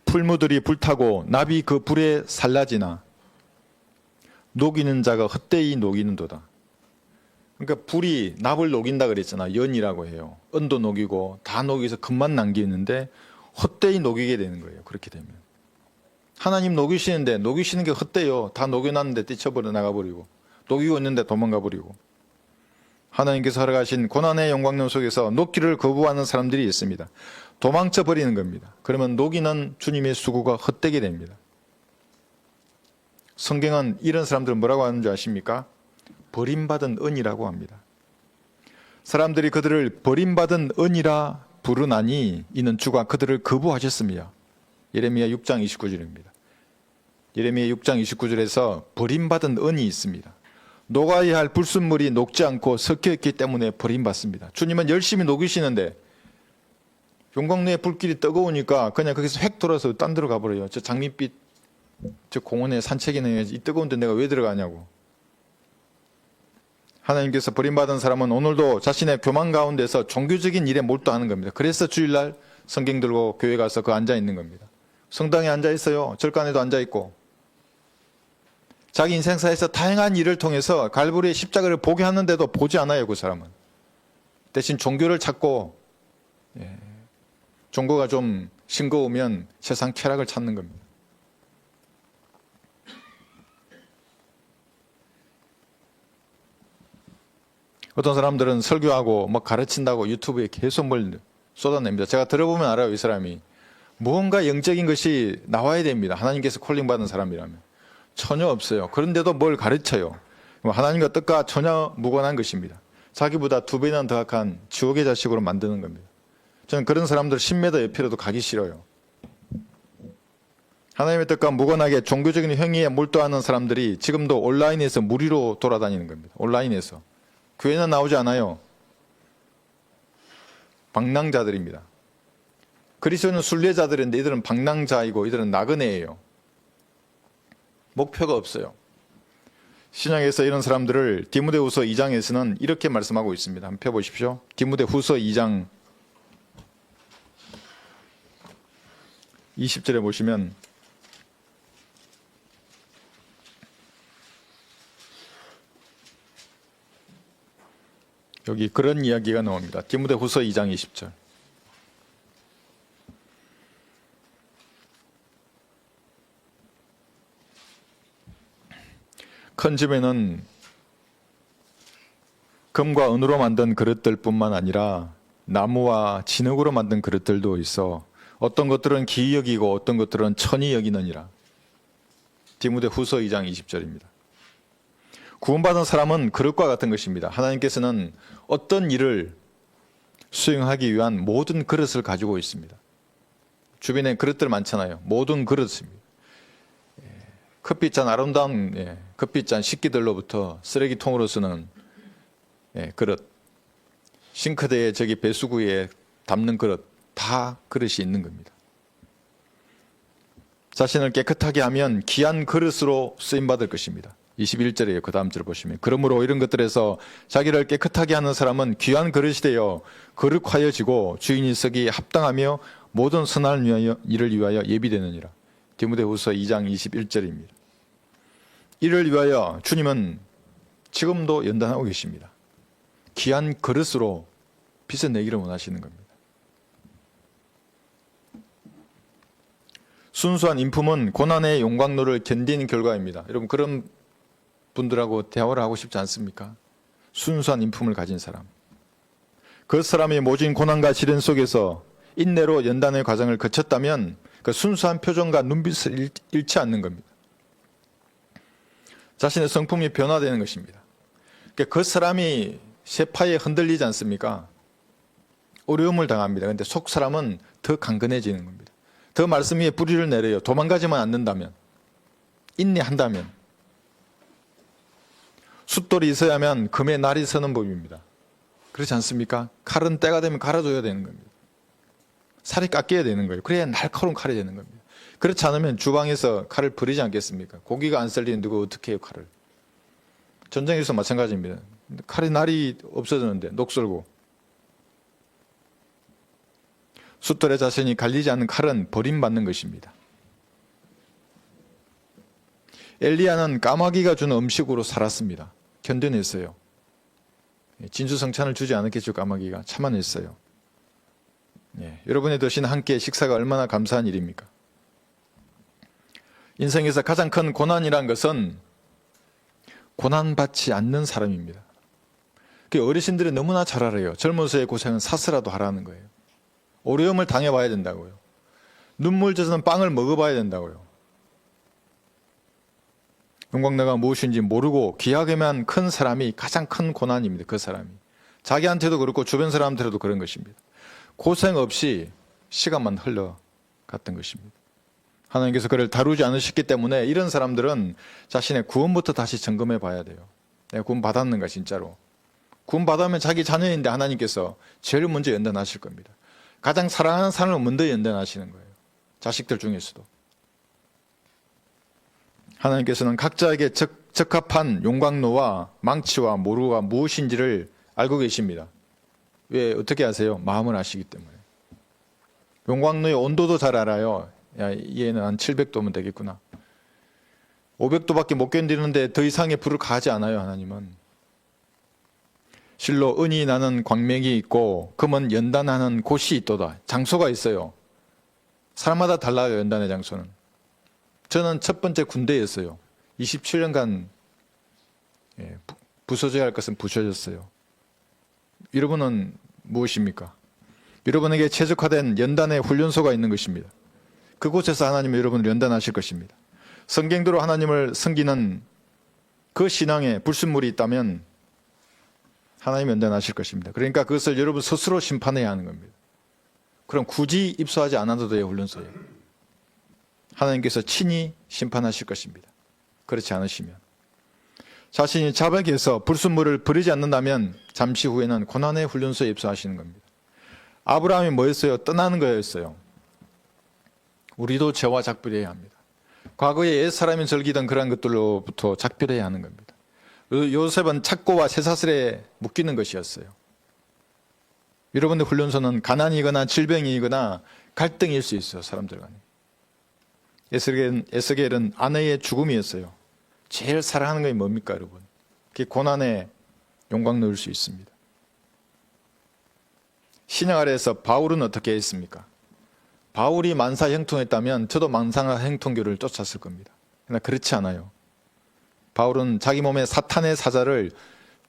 풀무들이 불타고 납이 그 불에 살라지나 녹이는 자가 헛되이 녹이는도다. 그러니까 불이 납을 녹인다 그랬잖아. 연이라고 해요. 은도 녹이고 다 녹여서 금만 남기는데 헛되이 녹이게 되는 거예요. 그렇게 되면. 하나님 녹이시는데 녹이시는 게 헛되요. 다 녹여놨는데 뛰쳐버려 나가버리고 녹이고 있는데 도망가버리고. 하나님께서 허락하신 고난의 영광론 속에서 녹기를 거부하는 사람들이 있습니다. 도망쳐 버리는 겁니다. 그러면 녹이는 주님의 수고가 헛되게 됩니다. 성경은 이런 사람들을 뭐라고 하는 줄 아십니까? 버림받은 은이라고 합니다. 사람들이 그들을 버림받은 은이라 부르나니 이는 주가 그들을 거부하셨습니다. 예레미야 6장 29절입니다. 예레미야 6장 29절에서 버림받은 은이 있습니다. 녹아야 할 불순물이 녹지 않고 섞여있기 때문에 버림받습니다. 주님은 열심히 녹이시는데 용광로의 불길이 뜨거우니까 그냥 거기서 획 돌아서 딴 데로 가버려요. 저 장밋빛 저 공원에 산책이네. 이 뜨거운데 내가 왜 들어가냐고. 하나님께서 버림받은 사람은 오늘도 자신의 교만 가운데서 종교적인 일에 몰두하는 겁니다. 그래서 주일날 성경 들고 교회 가서 그 앉아 있는 겁니다. 성당에 앉아 있어요. 절간에도 앉아 있고. 자기 인생사에서 다양한 일을 통해서 갈보리의 십자가를 보게 하는데도 보지 않아요. 그 사람은. 대신 종교를 찾고 종교가 좀 싱거우면 세상 쾌락을 찾는 겁니다. 어떤 사람들은 설교하고 막 가르친다고 유튜브에 계속 뭘 쏟아냅니다. 제가 들어보면 알아요. 이 사람이. 무언가 영적인 것이 나와야 됩니다. 하나님께서 콜링받은 사람이라면. 전혀 없어요. 그런데도 뭘 가르쳐요. 하나님과 뜻과 전혀 무관한 것입니다. 자기보다 2배나 더 악한 지옥의 자식으로 만드는 겁니다. 저는 그런 사람들 10m 옆이라도 가기 싫어요. 하나님의 뜻과 무관하게 종교적인 행위에 몰두하는 사람들이 지금도 온라인에서 무리로 돌아다니는 겁니다. 온라인에서. 교회는 나오지 않아요. 방랑자들입니다. 그리스도는 순례자들인데 이들은 방랑자이고 이들은 나그네예요. 목표가 없어요. 신약에서 이런 사람들을 디모데후서 2장에서는 이렇게 말씀하고 있습니다. 한번 펴보십시오. 디모데후서 2장 20절에 보시면 여기 그런 이야기가 나옵니다. 디모데후서 2장 20절. 큰 집에는 금과 은으로 만든 그릇들 뿐만 아니라 나무와 진흙으로 만든 그릇들도 있어 어떤 것들은 기이 여기고 어떤 것들은 천히 여기느니라. 디모데후서 2장 20절입니다. 구원받은 사람은 그릇과 같은 것입니다. 하나님께서는 어떤 일을 수행하기 위한 모든 그릇을 가지고 있습니다. 주변에 그릇들 많잖아요. 모든 그릇입니다. 커피잔, 아름다운 커피잔 식기들로부터 쓰레기통으로 쓰는 그릇, 싱크대에 저기 배수구에 담는 그릇, 다 그릇이 있는 겁니다. 자신을 깨끗하게 하면 귀한 그릇으로 쓰임받을 것입니다. 21절이에요. 그 다음 절 보시면 그러므로 이런 것들에서 자기를 깨끗하게 하는 사람은 귀한 그릇이 되어 거룩하여지고 주인이 쓰기 합당하며 모든 선한 일을 위하여 예비되느니라. 디모데후서 2장 21절입니다. 이를 위하여 주님은 지금도 연단하고 계십니다. 귀한 그릇으로 빚어내기를 원하시는 겁니다. 순수한 인품은 고난의 용광로를 견디는 결과입니다. 여러분 그런 분들하고 대화를 하고 싶지 않습니까? 순수한 인품을 가진 사람. 그 사람이 모진 고난과 시련 속에서 인내로 연단의 과정을 거쳤다면 그 순수한 표정과 눈빛을 잃지 않는 겁니다. 자신의 성품이 변화되는 것입니다. 그 사람이 세파에 흔들리지 않습니까? 어려움을 당합니다. 그런데 속 사람은 더 강건해지는 겁니다. 더 말씀 위에 뿌리를 내려요. 도망가지만 않는다면, 인내한다면. 숫돌이 있어야만 금의 날이 서는 법입니다. 그렇지 않습니까? 칼은 때가 되면 갈아줘야 되는 겁니다. 살이 깎여야 되는 거예요. 그래야 날카로운 칼이 되는 겁니다. 그렇지 않으면 주방에서 칼을 버리지 않겠습니까? 고기가 안 썰리는 누가 어떻게 해요, 칼을? 전쟁에서 마찬가지입니다. 칼이 날이 없어졌는데 녹슬고. 숫돌의 자신이 갈리지 않는 칼은 버림받는 것입니다. 엘리야는 까마귀가 준 음식으로 살았습니다. 견뎌냈어요. 진수성찬을 주지 않았겠죠. 까마귀가 참아냈어요. 여러분의 드신 한 끼의 식사가 얼마나 감사한 일입니까? 인생에서 가장 큰 고난이란 것은 고난받지 않는 사람입니다. 어르신들이 너무나 잘 알아요. 젊어서의 고생은 사스라도 하라는 거예요. 어려움을 당해봐야 된다고요. 눈물 젖은 빵을 먹어봐야 된다고요. 용광로가 무엇인지 모르고 귀하게만 큰 사람이 가장 큰 고난입니다. 그 사람이. 자기한테도 그렇고 주변 사람한테도 그런 것입니다. 고생 없이 시간만 흘러갔던 것입니다. 하나님께서 그를 다루지 않으셨기 때문에 이런 사람들은 자신의 구원부터 다시 점검해 봐야 돼요. 내가 구원 받았는가 진짜로. 구원 받으면 자기 자녀인데 하나님께서 제일 먼저 연단하실 겁니다. 가장 사랑하는 사람을 먼저 연단하시는 거예요. 자식들 중에서도. 하나님께서는 각자에게 적합한 용광로와 망치와 모루가 무엇인지를 알고 계십니다. 왜 어떻게 아세요? 마음을 아시기 때문에. 용광로의 온도도 잘 알아요. 야, 얘는 한 700도면 되겠구나. 500도밖에 못 견디는데 더 이상의 불을 가하지 않아요. 하나님은. 실로 은이 나는 광명이 있고 금은 연단하는 곳이 있도다. 장소가 있어요. 사람마다 달라요. 연단의 장소는. 저는 첫 번째 군대였어요. 27년간 부서져야 할 것은 부서졌어요. 여러분은 무엇입니까? 여러분에게 최적화된 연단의 훈련소가 있는 것입니다. 그곳에서 하나님은 여러분을 연단하실 것입니다. 성경대로 하나님을 섬기는 그 신앙에 불순물이 있다면 하나님 연단하실 것입니다. 그러니까 그것을 여러분 스스로 심판해야 하는 겁니다. 그럼 굳이 입소하지 않아도 돼요. 훈련소에. 하나님께서 친히 심판하실 것입니다. 그렇지 않으시면. 자신이 자백해서 불순물을 버리지 않는다면 잠시 후에는 고난의 훈련소에 입소하시는 겁니다. 아브라함이 뭐였어요? 떠나는 거였어요. 우리도 죄와 작별해야 합니다. 과거에 옛사람이 즐기던 그런 것들로부터 작별해야 하는 겁니다. 요셉은 착고와 쇠사슬에 묶이는 것이었어요. 여러분의 훈련소는 가난이거나 질병이거나 갈등일 수 있어요. 사람들 간에. 에스겔은 아내의 죽음이었어요. 제일 사랑하는 것이 뭡니까 여러분? 그게 고난의 용광로일 수 있습니다. 신약 아래에서 바울은 어떻게 했습니까? 바울이 만사형통했다면 저도 만사형통교를 쫓았을 겁니다. 그러나 그렇지 않아요. 바울은 자기 몸에 사탄의 사자를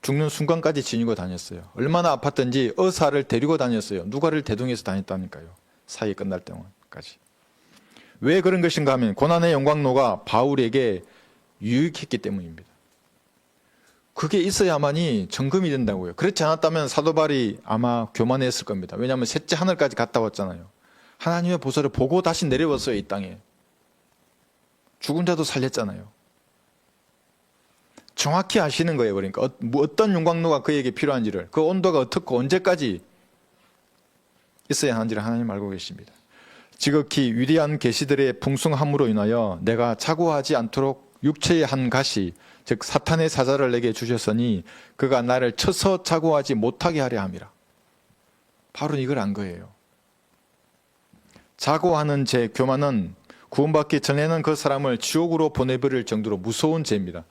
죽는 순간까지 지니고 다녔어요. 얼마나 아팠던지 의사를 데리고 다녔어요. 누가를 대동해서 다녔다니까요. 사이 끝날 동안까지. 왜 그런 것인가 하면 고난의 용광로가 바울에게 유익했기 때문입니다. 그게 있어야만이 점검이 된다고요. 그렇지 않았다면 사도 바울이 아마 교만했을 겁니다. 왜냐하면 셋째 하늘까지 갔다 왔잖아요. 하나님의 보좌를 보고 다시 내려왔어요. 이 땅에. 죽은 자도 살렸잖아요. 정확히 아시는 거예요. 그러니까 어떤 용광로가 그에게 필요한지를, 그 온도가 어떻고 언제까지 있어야 하는지를 하나님 알고 계십니다. 지극히 위대한 계시들의 풍성함으로 인하여 내가 착오하지 않도록 육체의 한 가시 즉 사탄의 사자를 내게 주셨으니 그가 나를 쳐서 자고하지 못하게 하려 함이라. 바로 이걸 안 거예요. 자고하는 죄, 교만은 구원받기 전에는 그 사람을 지옥으로 보내버릴 정도로 무서운 죄입니다.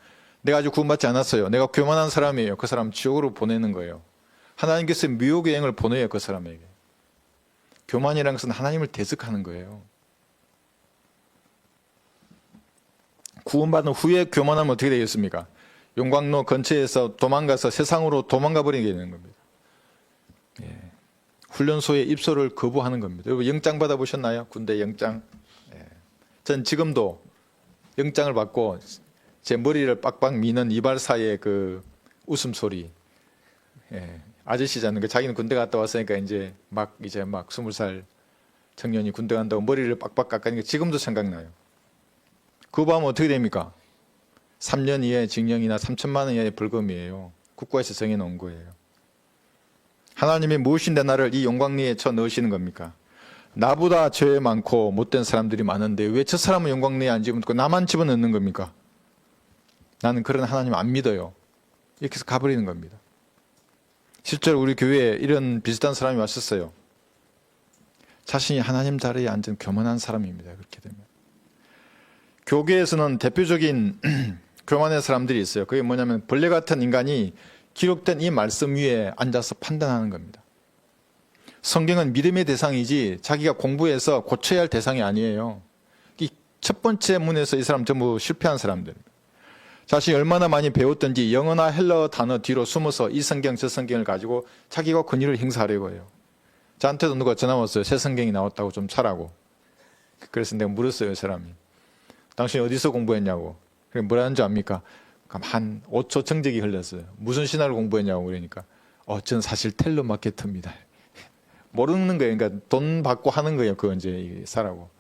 내가 아직 구원받지 않았어요. 내가 교만한 사람이에요. 그 사람 지옥으로 보내는 거예요. 하나님께서 미혹의 영을 보내요, 그 사람에게. 교만이라는 것은 하나님을 대적하는 거예요. 구원받은 후에 교만하면 어떻게 되겠습니까? 용광로 근처에서 도망가서 세상으로 도망가 버리게 되는 겁니다. 예. 훈련소에 입소를 거부하는 겁니다. 여러분 영장 받아보셨나요? 군대 영장. 예. 전 지금도 영장을 받고 제 머리를 빡빡 미는 이발사의 그 웃음소리. 예. 아저씨잖아요. 자기는 군대 갔다 왔으니까 이제 막 20살 청년이 군대 간다고 머리를 빡빡 깎으니까 지금도 생각나요. 그거 하면 어떻게 됩니까? 3년 이하의 징역이나 3천만 원 이하의 벌금이에요. 국가에서 정해놓은 거예요. 하나님이 무엇인데 나를 이 용광리에 쳐 넣으시는 겁니까? 나보다 죄 많고 못된 사람들이 많은데 왜 저 사람은 용광리에 안 집어넣고 나만 집어넣는 겁니까? 나는 그런 하나님 안 믿어요. 이렇게 해서 가버리는 겁니다. 실제로 우리 교회에 이런 비슷한 사람이 왔었어요. 자신이 하나님 자리에 앉은 교만한 사람입니다. 그렇게 되면. 교계에서는 대표적인 교만의 사람들이 있어요. 그게 뭐냐면 벌레 같은 인간이 기록된 이 말씀 위에 앉아서 판단하는 겁니다. 성경은 믿음의 대상이지 자기가 공부해서 고쳐야 할 대상이 아니에요. 이 첫 번째 문에서 이 사람 전부 실패한 사람들입니다. 자신이 얼마나 많이 배웠던지 영어나 헬러 단어 뒤로 숨어서 이 성경 저 성경을 가지고 자기가 권위를 행사하려고 해요. 저한테도 누가 전화 왔어요. 새 성경이 나왔다고 좀 사라고. 그래서 내가 물었어요. 사람이. 당신이 어디서 공부했냐고. 그래 뭐라는 줄 압니까? 한 5초 정적이 흘렀어요. 무슨 신화를 공부했냐고 그러니까 전 사실 텔레마케터입니다. 모르는 거예요. 그러니까 돈 받고 하는 거예요. 그거 이제 사라고.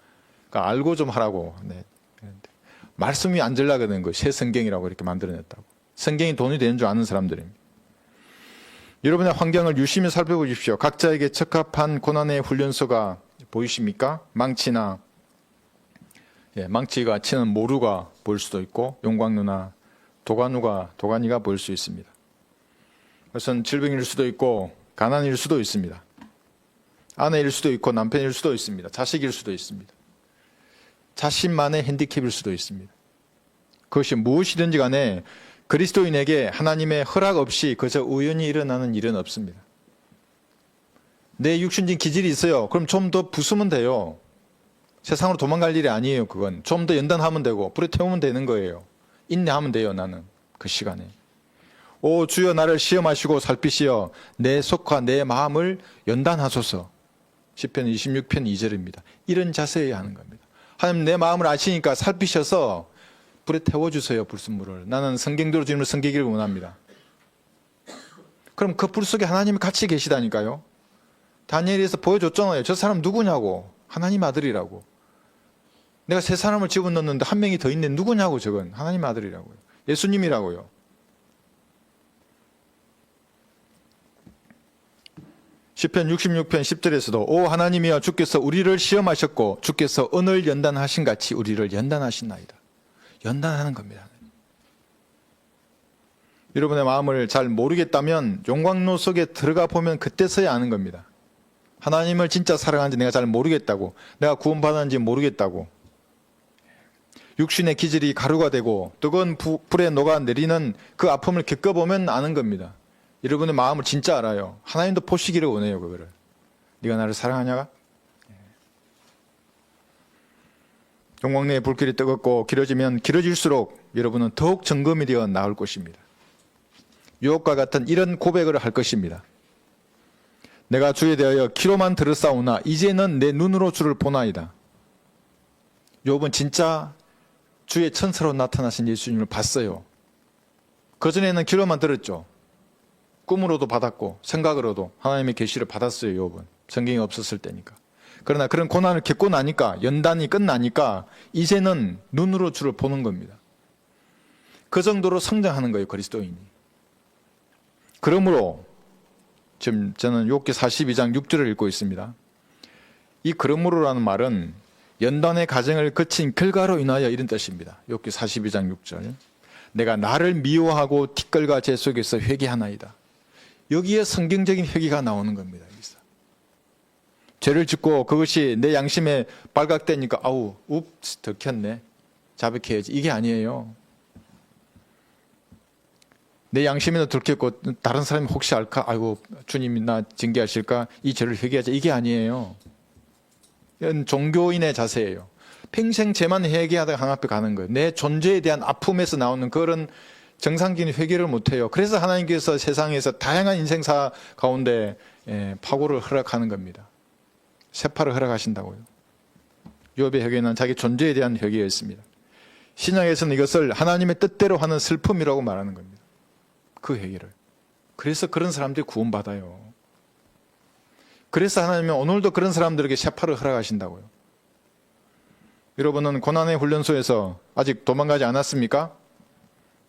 그러니까 알고 좀 하라고. 네. 말씀이 안 들라게 된 거예요. 새 성경이라고 이렇게 만들어냈다고. 성경이 돈이 되는 줄 아는 사람들입니다. 여러분의 환경을 유심히 살펴보십시오. 각자에게 적합한 고난의 훈련소가 보이십니까? 망치나 망치가 치는 모루가 보일 수도 있고 용광로나 도가니가 보일 수 있습니다. 그것은 질병일 수도 있고 가난일 수도 있습니다. 아내일 수도 있고 남편일 수도 있습니다. 자식일 수도 있습니다. 자신만의 핸디캡일 수도 있습니다. 그것이 무엇이든지 간에 그리스도인에게 하나님의 허락 없이 그저 우연히 일어나는 일은 없습니다. 내 육신적인 기질이 있어요. 그럼 좀 더 부수면 돼요. 세상으로 도망갈 일이 아니에요. 그건 좀 더 연단하면 되고 불에 태우면 되는 거예요. 인내하면 돼요. 나는 그 시간에. 오 주여 나를 시험하시고 살피시어 내 속과 내 마음을 연단하소서. 시편 26편 2절입니다. 이런 자세여야 하는 겁니다. 하나님 내 마음을 아시니까 살피셔서 불에 태워주세요. 불순물을. 나는 성경대로 주님을 섬기기를 원합니다. 그럼 그 불 속에 하나님이 같이 계시다니까요. 다니엘에서 보여줬잖아요. 저 사람 누구냐고. 하나님 아들이라고. 내가 세 사람을 집어넣는데 한 명이 더 있네. 누구냐고 저건. 하나님 아들이라고요. 예수님이라고요. 시편 66편 10절에서도 오 하나님이여 주께서 우리를 시험하셨고 주께서 은을 연단하신 같이 우리를 연단하신나이다. 연단하는 겁니다. 여러분의 마음을 잘 모르겠다면 용광로 속에 들어가 보면 그때서야 아는 겁니다. 하나님을 진짜 사랑하는지 내가 잘 모르겠다고, 내가 구원받았는지 모르겠다고, 육신의 기질이 가루가 되고 뜨거운 불에 녹아내리는 그 아픔을 겪어보면 아는 겁니다. 여러분의 마음을 진짜 알아요. 하나님도 보시기를 원해요. 그거를. 네가 나를 사랑하냐가? 용광로의 불길이 뜨겁고 길어지면 길어질수록 여러분은 더욱 점검이 되어 나올 것입니다. 유혹과 같은 이런 고백을 할 것입니다. 내가 주에 대하여 귀로만 들었사오나 이제는 내 눈으로 주를 보나이다. 욥은 진짜 주의 천사로 나타나신 예수님을 봤어요. 그전에는 귀로만 들었죠. 꿈으로도 받았고 생각으로도 하나님의 계시를 받았어요. 욥은 성경이 없었을 때니까. 그러나 그런 고난을 겪고 나니까, 연단이 끝나니까 이제는 눈으로 주를 보는 겁니다. 그 정도로 성장하는 거예요. 그리스도인이. 그러므로 지금 저는 욥기 42장 6절을 읽고 있습니다. 이 그러므로라는 말은 연단의 과정을 거친 결과로 인하여 이런 뜻입니다. 욥기 42장 6절. 내가 나를 미워하고 티끌과 재 속에서 회개하나이다. 여기에 성경적인 회개가 나오는 겁니다. 여기서. 죄를 짓고 그것이 내 양심에 발각되니까 아우 웁스 들켰네. 자백해야지. 이게 아니에요. 내 양심에도 들켰고 다른 사람이 혹시 알까? 아이고 주님이 나 징계하실까? 이 죄를 회개하자. 이게 아니에요. 이건 종교인의 자세예요. 평생 죄만 회개하다가 하나님 앞에 가는 거예요. 내 존재에 대한 아픔에서 나오는 그런 정상적인 회개를 못해요. 그래서 하나님께서 세상에서 다양한 인생사 가운데 파고를 허락하는 겁니다. 세파를 허락하신다고요. 욥의 회개는 자기 존재에 대한 회개였습니다. 신약에서는 이것을 하나님의 뜻대로 하는 슬픔이라고 말하는 겁니다. 그 회개를. 그래서 그런 사람들이 구원받아요. 그래서 하나님은 오늘도 그런 사람들에게 세파를 허락하신다고요. 여러분은 고난의 훈련소에서 아직 도망가지 않았습니까?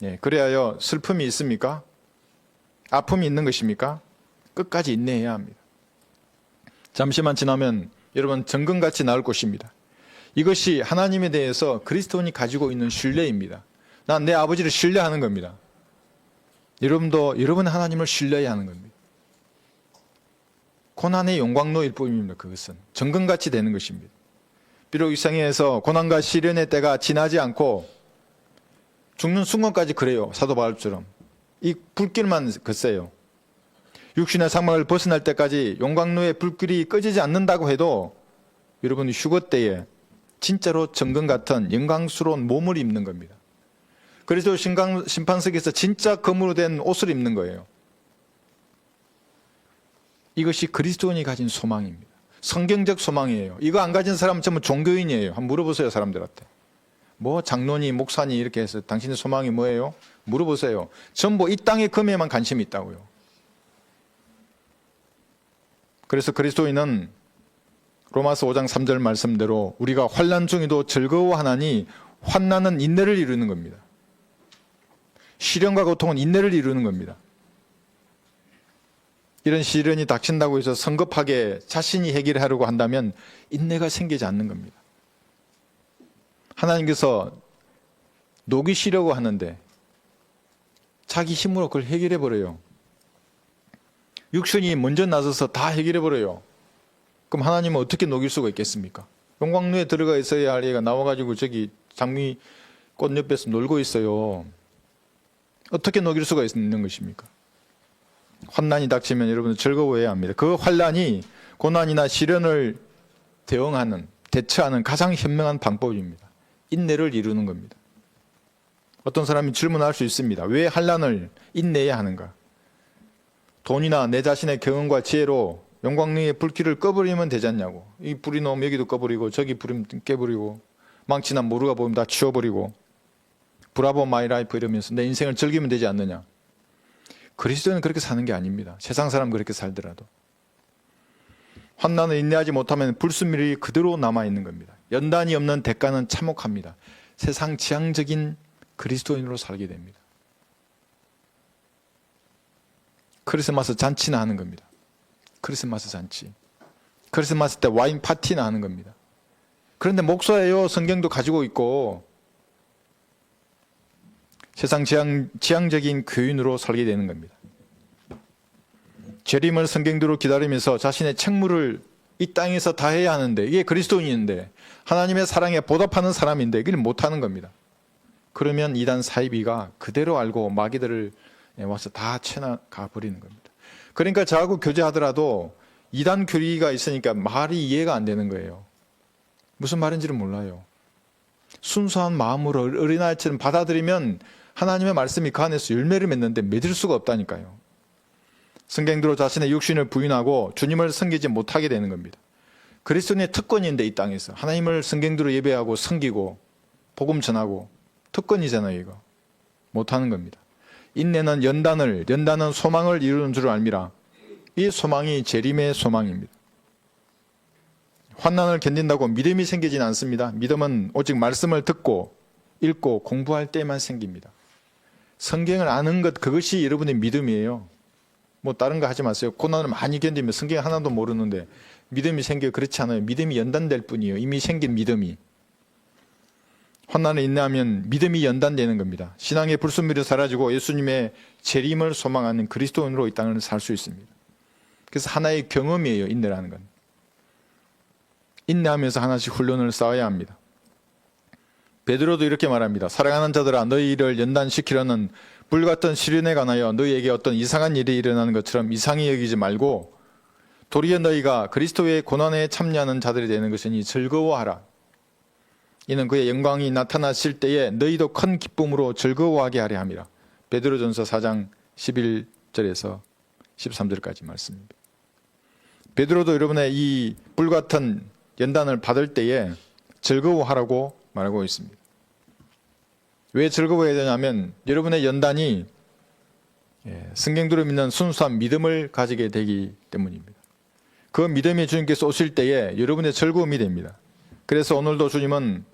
예, 그래야 슬픔이 있습니까? 아픔이 있는 것입니까? 끝까지 인내해야 합니다. 잠시만 지나면 여러분 정금같이 나올 것입니다. 이것이 하나님에 대해서 그리스도인이 가지고 있는 신뢰입니다. 난 내 아버지를 신뢰하는 겁니다. 여러분도 여러분 하나님을 신뢰해야 하는 겁니다. 고난의 용광로일 뿐입니다. 그것은 정금같이 되는 것입니다. 비록 이 생에서 고난과 시련의 때가 지나지 않고 죽는 순간까지 그래요. 사도 바울처럼 이 불길만 걷어요. 육신의 사막을 벗어날 때까지 용광로의 불길이 꺼지지 않는다고 해도 여러분 휴거 때에 진짜로 정금 같은 영광스러운 몸을 입는 겁니다. 그래서 심판석에서 진짜 금으로 된 옷을 입는 거예요. 이것이 그리스도인이 가진 소망입니다. 성경적 소망이에요. 이거 안 가진 사람은 전부 종교인이에요. 한번 물어보세요, 사람들한테. 뭐 장로니 목사니 이렇게 해서 당신의 소망이 뭐예요? 물어보세요. 전부 이 땅의 금에만 관심이 있다고요. 그래서 그리스도인은 로마서 5장 3절 말씀대로 우리가 환난 중에도 즐거워하나니 환난은 인내를 이루는 겁니다. 시련과 고통은 인내를 이루는 겁니다. 이런 시련이 닥친다고 해서 성급하게 자신이 해결하려고 한다면 인내가 생기지 않는 겁니다. 하나님께서 녹이시려고 하는데 자기 힘으로 그걸 해결해 버려요. 육신이 먼저 나서서 다 해결해 버려요. 그럼 하나님은 어떻게 녹일 수가 있겠습니까? 용광로에 들어가 있어야 할 애가 나와가지고 저기 장미 꽃 옆에서 놀고 있어요. 어떻게 녹일 수가 있는 것입니까? 환난이 닥치면 여러분은 즐거워해야 합니다. 그 환난이 고난이나 시련을 대처하는 가장 현명한 방법입니다. 인내를 이루는 겁니다. 어떤 사람이 질문할 수 있습니다. 왜 환난을 인내해야 하는가? 돈이나 내 자신의 경험과 지혜로 용광로의 불길을 꺼버리면 되지 않냐고. 이 불이 나오면 여기도 꺼버리고 저기 불이 깨버리고 망치나 모루가 보이면 다 치워버리고 브라보 마이 라이프 이러면서 내 인생을 즐기면 되지 않느냐. 그리스도는 그렇게 사는 게 아닙니다. 세상 사람 그렇게 살더라도. 환난을 인내하지 못하면 불순물이 그대로 남아있는 겁니다. 연단이 없는 대가는 참혹합니다. 세상 지향적인 그리스도인으로 살게 됩니다. 크리스마스 잔치나 하는 겁니다. 크리스마스 잔치. 크리스마스 때 와인 파티나 하는 겁니다. 그런데 목사예요. 성경도 가지고 있고 세상 지향적인 교인으로 살게 되는 겁니다. 재림을 성경대로 기다리면서 자신의 책무를 이 땅에서 다 해야 하는데 이게 그리스도인인데 하나님의 사랑에 보답하는 사람인데 이걸 못하는 겁니다. 그러면 이단 사이비가 그대로 알고 마귀들을 와서 다 쳐나가 버리는 겁니다. 그러니까 저하고 교제하더라도 이단 교리가 있으니까 말이 이해가 안 되는 거예요. 무슨 말인지를 몰라요. 순수한 마음으로 어린아이처럼 받아들이면 하나님의 말씀이 그 안에서 열매를 맺는데 맺을 수가 없다니까요. 성경대로 자신의 육신을 부인하고 주님을 섬기지 못하게 되는 겁니다. 그리스도인의 특권인데 이 땅에서 하나님을 성경대로 예배하고 섬기고 복음 전하고 특권이잖아요. 이거 못하는 겁니다. 인내는 연단은 소망을 이루는 줄 알미라. 이 소망이 재림의 소망입니다. 환난을 견딘다고 믿음이 생기지는 않습니다. 믿음은 오직 말씀을 듣고 읽고 공부할 때만 생깁니다. 성경을 아는 것, 그것이 여러분의 믿음이에요. 뭐 다른 거 하지 마세요. 고난을 많이 견디면 성경 하나도 모르는데 믿음이 생겨 그렇지 않아요. 믿음이 연단될 뿐이에요. 이미 생긴 믿음이. 환난을 인내하면 믿음이 연단되는 겁니다. 신앙의 불순물이 사라지고 예수님의 재림을 소망하는 그리스도인으로 이 땅을 살 수 있습니다. 그래서 하나의 경험이에요. 인내라는 건. 인내하면서 하나씩 훈련을 쌓아야 합니다. 베드로도 이렇게 말합니다. 사랑하는 자들아, 너희를 연단시키려는 불같은 시련에 관하여 너희에게 어떤 이상한 일이 일어나는 것처럼 이상히 여기지 말고 도리어 너희가 그리스도의 고난에 참여하는 자들이 되는 것이니 즐거워하라. 이는 그의 영광이 나타나실 때에 너희도 큰 기쁨으로 즐거워하게 하려 함이라. 베드로전서 4장 11절에서 13절까지 말씀입니다. 베드로도 여러분의 이 불같은 연단을 받을 때에 즐거워하라고 말하고 있습니다. 왜 즐거워해야 되냐면 여러분의 연단이 성경대로 믿는 순수한 믿음을 가지게 되기 때문입니다. 그 믿음이 주님께서 오실 때에 여러분의 즐거움이 됩니다. 그래서 오늘도 주님은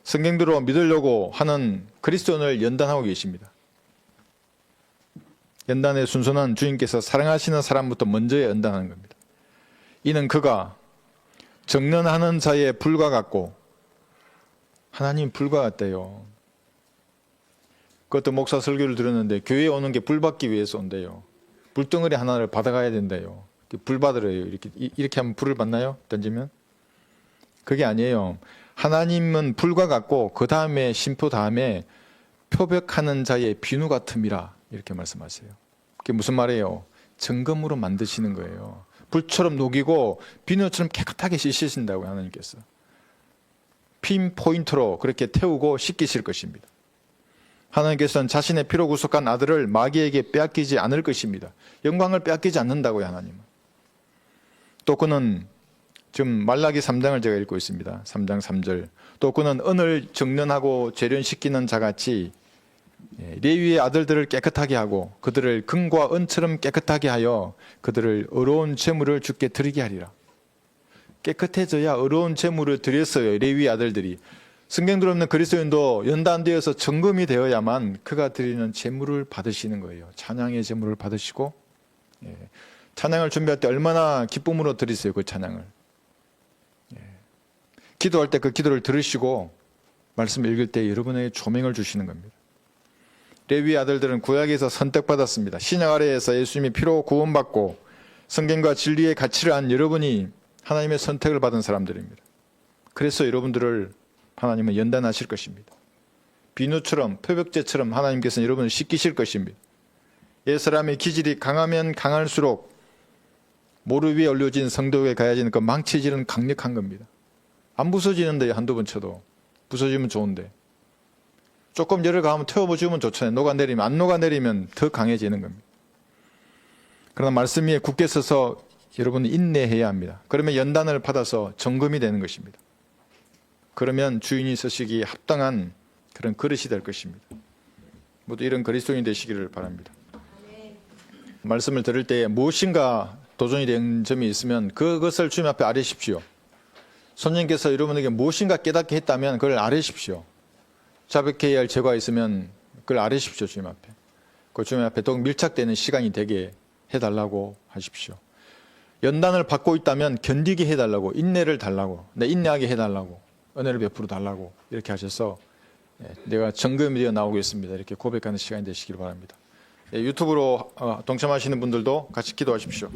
성경대로 믿으려고 하는 그리스도인을 연단하고 계십니다. 연단의 순서는 주님께서 사랑하시는 사람부터 먼저 연단하는 겁니다. 이는 그가 정련하는 자의 불과 같고, 하나님 불과 같대요. 그것도 목사 설교를 들었는데 교회에 오는 게 불 받기 위해서 온대요. 불덩어리 하나를 받아가야 된대요. 불 받으래요. 이렇게 하면 불을 받나요? 던지면? 그게 아니에요. 하나님은 불과 같고 그 다음에 심포 다음에 표백하는 자의 비누 같음이라 이렇게 말씀하세요. 그게 무슨 말이에요? 정금으로 만드시는 거예요. 불처럼 녹이고 비누처럼 깨끗하게 씻으신다고 하나님께서. 핀 포인트로 그렇게 태우고 씻기실 것입니다. 하나님께서는 자신의 피로 구속한 아들을 마귀에게 빼앗기지 않을 것입니다. 영광을 빼앗기지 않는다고요, 하나님은. 또 그는 지금 말라기 3장을 제가 읽고 있습니다. 3장 3절. 또 그는 은을 정련하고 재련시키는 자같이 레위의 아들들을 깨끗하게 하고 그들을 금과 은처럼 깨끗하게 하여 그들을 의로운 제물을 주께 드리게 하리라. 깨끗해져야 의로운 제물을 드렸어요. 레위의 아들들이. 성경대로 없는 그리스도인도 연단되어서 정금이 되어야만 그가 드리는 제물을 받으시는 거예요. 찬양의 제물을 받으시고 찬양을 준비할 때 얼마나 기쁨으로 드리세요. 그 찬양을. 기도할 때 그 기도를 들으시고 말씀 읽을 때 여러분에게 조명을 주시는 겁니다. 레위 아들들은 구약에서 선택받았습니다. 신약 아래에서 예수님이 피로 구원받고 성경과 진리의 가치를 안 여러분이 하나님의 선택을 받은 사람들입니다. 그래서 여러분들을 하나님은 연단하실 것입니다. 비누처럼 표백제처럼 하나님께서는 여러분을 씻기실 것입니다. 옛사람의 기질이 강하면 강할수록 모루 위에 올려진 성도에 가해지는 그 망치질은 강력한 겁니다. 안 부서지는데 한두 번 쳐도. 부서지면 좋은데. 조금 열을 가하면 태워주면 좋잖아요. 녹아내리면. 안 녹아내리면 더 강해지는 겁니다. 그러나 말씀 위에 굳게 서서 여러분은 인내해야 합니다. 그러면 연단을 받아서 정금이 되는 것입니다. 그러면 주인이 서시기에 합당한 그런 그릇이 될 것입니다. 모두 이런 그리스도인이 되시기를 바랍니다. 말씀을 들을 때 무엇인가 도전이 된 점이 있으면 그것을 주님 앞에 아뢰십시오. 손님께서 여러분에게 무엇인가 깨닫게 했다면 그걸 아뢰십시오. 자백해야 할 죄가 있으면 그걸 아뢰십시오. 주님 앞에. 그 주님 앞에 더욱 밀착되는 시간이 되게 해달라고 하십시오. 연단을 받고 있다면 견디게 해달라고, 인내를 달라고, 인내하게 해달라고, 은혜를 베풀어 달라고 이렇게 하셔서 내가 정금이 되어 나오겠습니다. 이렇게 고백하는 시간이 되시길 바랍니다. 유튜브로 동참하시는 분들도 같이 기도하십시오.